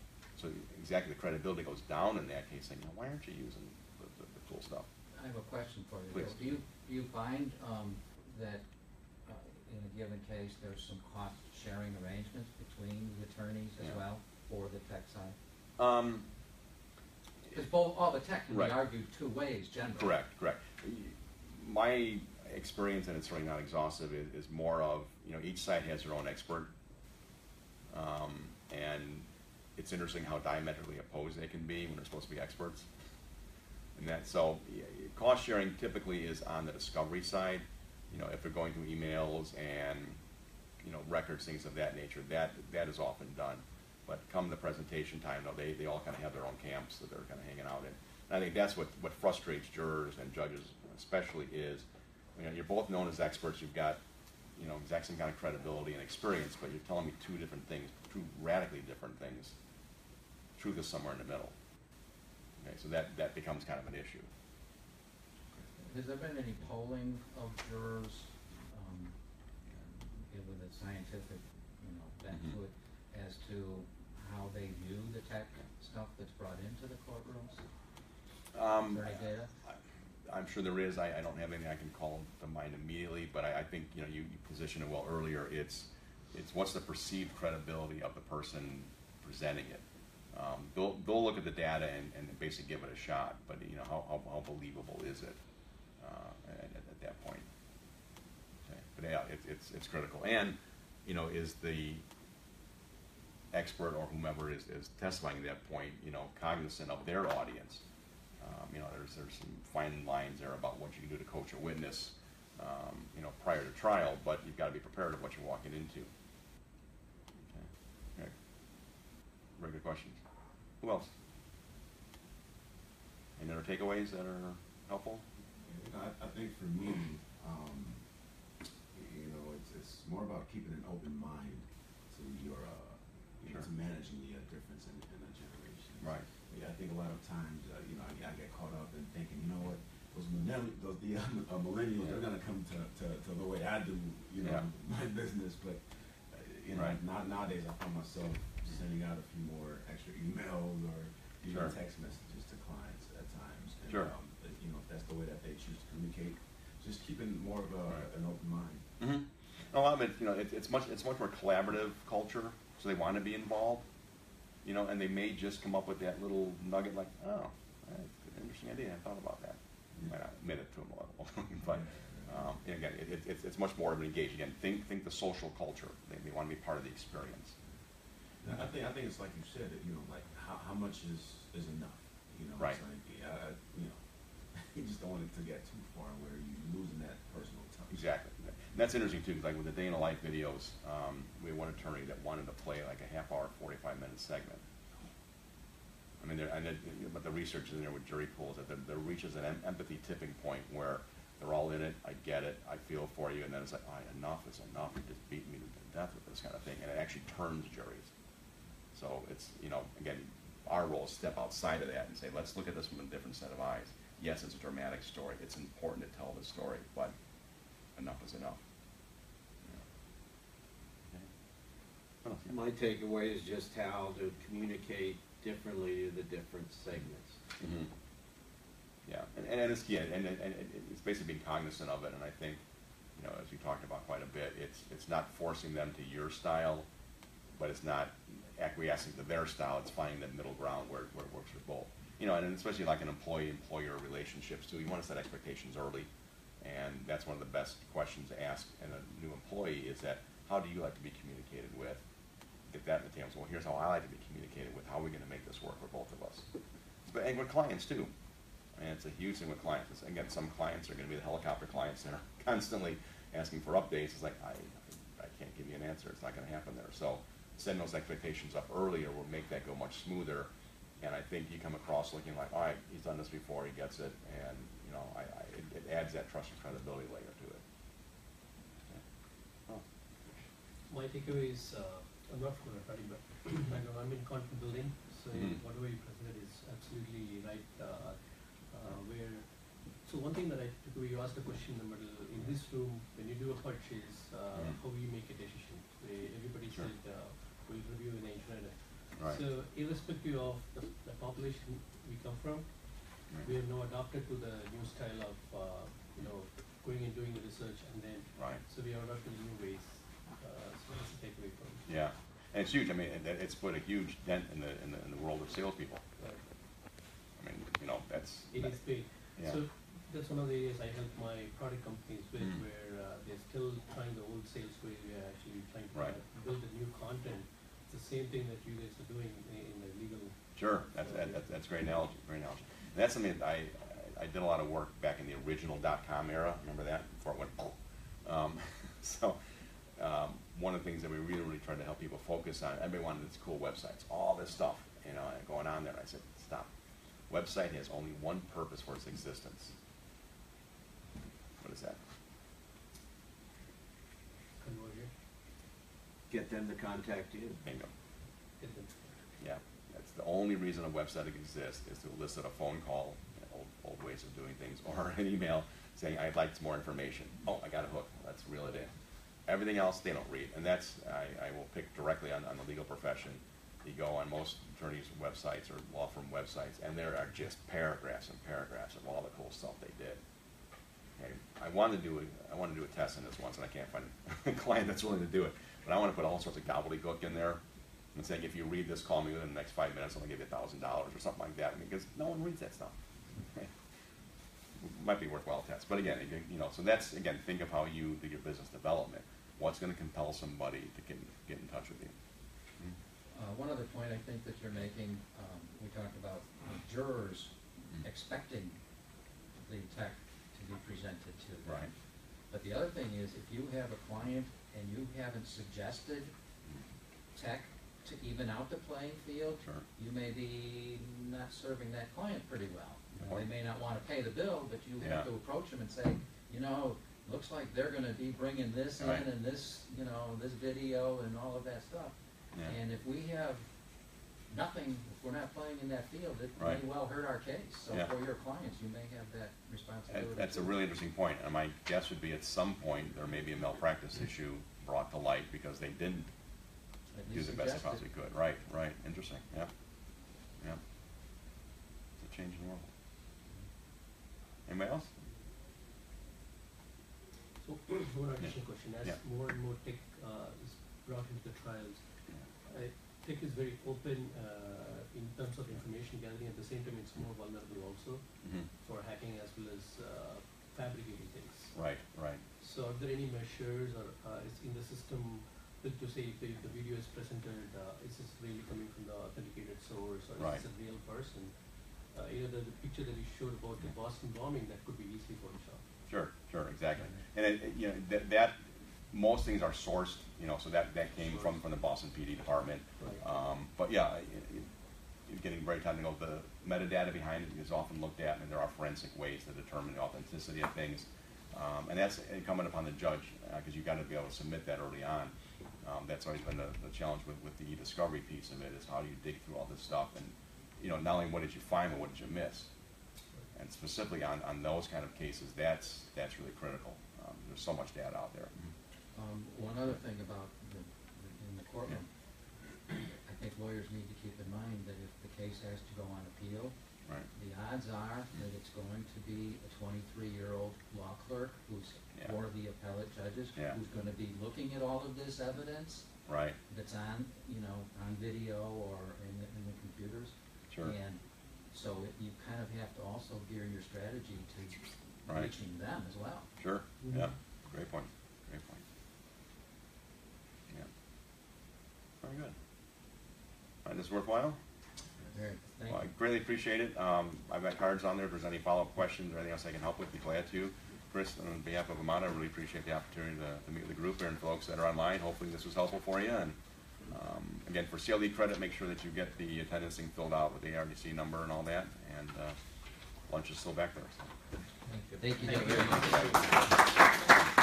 So exactly, the credibility goes down in that case, saying, why aren't you using the cool stuff? I have a question for you. Please. Do you find that in a given case there's some cost sharing arrangements between the attorneys as Yeah. well for the tech side? Um, Because all the tech can Right. be argued two ways generally. correct. My experience, and it's certainly not exhaustive, is more of, each side has their own expert. And it's interesting how diametrically opposed they can be when they're supposed to be experts. And cost sharing typically is on the discovery side. If they're going through emails and, records, things of that nature, that is often done. But come the presentation time, though, they all kind of have their own camps that they're kind of hanging out in. And I think that's what frustrates jurors and judges especially is, you're both known as experts, you've got, exact same kind of credibility and experience, but you're telling me two different things, two radically different things. Truth is somewhere in the middle. Okay, so that becomes kind of an issue. Has there been any polling of jurors, with a scientific, bent to it, as to how they view the tech stuff that's brought into the courtrooms? Is there any data? I'm sure there is. I don't have anything I can call to mind immediately, but I think you positioned it well earlier. It's what's the perceived credibility of the person presenting it. They'll look at the data and basically give it a shot, but how believable is it at that point? Okay. But yeah, it's critical. And is the expert or whomever is testifying at that point cognizant of their audience? There's some fine lines there about what you can do to coach a witness, prior to trial, but you've got to be prepared of what you're walking into. Okay. Very good questions. Who else? Any other takeaways that are helpful? I think for me, it's more about keeping an open mind to your, Sure. to managing the difference in a generation. Right. Yeah, I think a lot of times, I get caught up in thinking, those millennials, they're gonna come to the way I do, Yeah. my business. But Right. nowadays, I find myself sending out a few more extra emails or even Sure. text messages to clients at times. And, Sure. if that's the way that they choose to communicate, just keeping more of an open mind. Mm-hmm. A lot of it, it's much more collaborative culture, so they want to be involved, and they may just come up with that little nugget like, oh, that's an interesting idea, I thought about that. You might not admit it to them a little, but again, it's much more of an engaged. Again, think the social culture. They want to be part of the experience. I think it's like you said, like how much is enough. Right. It's like, you just don't want it to get too far where you're losing that personal touch. Exactly. And that's interesting too, because like with the day in the life videos, we had one attorney that wanted to play like a half-hour, 45-minute segment. I mean, but the research is in there with jury pools that there reaches an empathy tipping point where they're all in it. I get it. I feel for you, and then it's like, enough is enough. You just beat me to death with this kind of thing, and it actually turns juries. So it's again, our role is step outside of that and say, let's look at this from a different set of eyes. Yes, it's a dramatic story. It's important to tell the story, but enough is enough. What else? My takeaway is just how to communicate differently to the different segments. Mm-hmm. Yeah, and it's key, and it's basically being cognizant of it. And I think, as we talked about quite a bit, it's not forcing them to your style, but it's not acquiescing to their style. It's finding that middle ground where it works for both. And especially like an employee-employer relationships too. You want to set expectations early, and that's one of the best questions to ask in a new employee is that, how do you like to be communicated with? Get that in the table. So, well, here's how I like to be communicated with. How are we going to make this work for both of us? And with clients too. And it's a huge thing with clients. Again, some clients are going to be the helicopter clients that are constantly asking for updates. It's like, I can't give you an answer. It's not going to happen there. So setting those expectations up earlier will make that go much smoother. And I think you come across looking like, all right, he's done this before, he gets it, and it adds that trust and credibility layer to it. Okay. Oh. My takeaway is, I'm not from an attorney, but I'm in content building, so whatever you presented is absolutely right. So one thing that I took away, you asked a question in the middle, in this room, when you do a purchase, how you make a decision. Everybody Sure. said, we'll review an insurance Right. So irrespective of the population we come from, we have now adopted to the new style of, going and doing the research and then, Right. so we have adopted new ways, so that's the takeaway from it. Yeah, and it's huge. I mean, it's put a huge dent in the world of salespeople. Right. I mean, that's. It is big. Yeah. So that's one of the areas I help my product companies with, where they're still trying the old sales way. We are actually trying to Right. build the new content. It's the same thing that you guys are doing in the legal. Sure, that's a great analogy. Great analogy. And that's something that I did a lot of work back in the original .com era. Remember that before it went. One of the things that we really tried to help people focus on. Everybody wanted these cool websites, all this stuff, going on there. I said, stop. Website has only one purpose for its existence. What is that? Conversion. Get them to contact you. Bingo. Get them. Yeah, that's the only reason a website exists, is to elicit a phone call, old ways of doing things, or an email saying, I'd like some more information. Oh, I got a hook. Let's reel it in. Everything else they don't read, and that's, I will pick directly on the legal profession. You go on most attorneys' websites or law firm websites, and there are just paragraphs and paragraphs of all the cool stuff they did. Okay. I want to do a test in this once, and I can't find a client that's willing to do it. But I want to put all sorts of gobbledygook in there, and saying, if you read this, call me within the next 5 minutes, I'll give you $1,000 or something like that. I mean, because no one reads that stuff. Might be worthwhile test, but again, so that's, again, think of how you do your business development. What's going to compel somebody to get in touch with you? One other point I think that you're making, we talked about jurors expecting the tech to be presented to them. Right. But the other thing is, if you have a client and you haven't suggested tech to even out the playing field, Sure. you may be not serving that client pretty well. Right. They may not want to pay the bill, but you Yeah. have to approach them and say, looks like they're going to be bringing this Right. in and this, this video and all of that stuff. Yeah. And if we have nothing, if we're not playing in that field, it Right. may well hurt our case. So Yeah. for your clients, you may have that responsibility. That's a too. really interesting point, and my guess would be at some point there may be a malpractice issue brought to light because they didn't At do least the best they suggest possibly it. could. Right, interesting, yeah. It's a changing world. Anybody else? So one additional question, as Yeah. more and more tech is brought into the trials, tech is very open in terms of information gathering. At the same time, it's more vulnerable also for hacking as well as fabricating things. Right. So are there any measures or is in the system to say if the video is presented, is this really coming from the authenticated source, or Right. is this a real person? The picture that you showed about the Boston bombing, that could be easily photoshopped. Sure, exactly. And that most things are sourced, so that came from the Boston PD department. Right. But yeah, getting very technical, the metadata behind it is often looked at, and there are forensic ways to determine the authenticity of things. And that's incumbent upon the judge, because you've got to be able to submit that early on. That's always been the challenge with the e-discovery piece of it, is how do you dig through all this stuff, and not only what did you find, but what did you miss? And specifically on those kind of cases, that's really critical. There's so much data out there. One other thing about in the courtroom, I think lawyers need to keep in mind that if the case has to go on appeal, Right. the odds are that it's going to be a 23-year-old law clerk who's Yeah. for the appellate judges, Yeah. who's going to be looking at all of this evidence Right. that's on video or in the computers. Sure. And so you kind of have to also gear your strategy to Right. reaching them as well. Sure. Yeah. Great point. Yeah. Very good. All right, this is worthwhile? Very, thank Well, I you. greatly appreciate it. I've got cards on there. If there's any follow-up questions or anything else I can help with, be glad to. Chris, on behalf of Amana, I really appreciate the opportunity to meet with the group here and folks that are online. Hopefully this was helpful for you. And again, for CLE credit, make sure that you get the attendance thing filled out with the ARDC number and all that. And lunch is still back there. So. Thank you very much.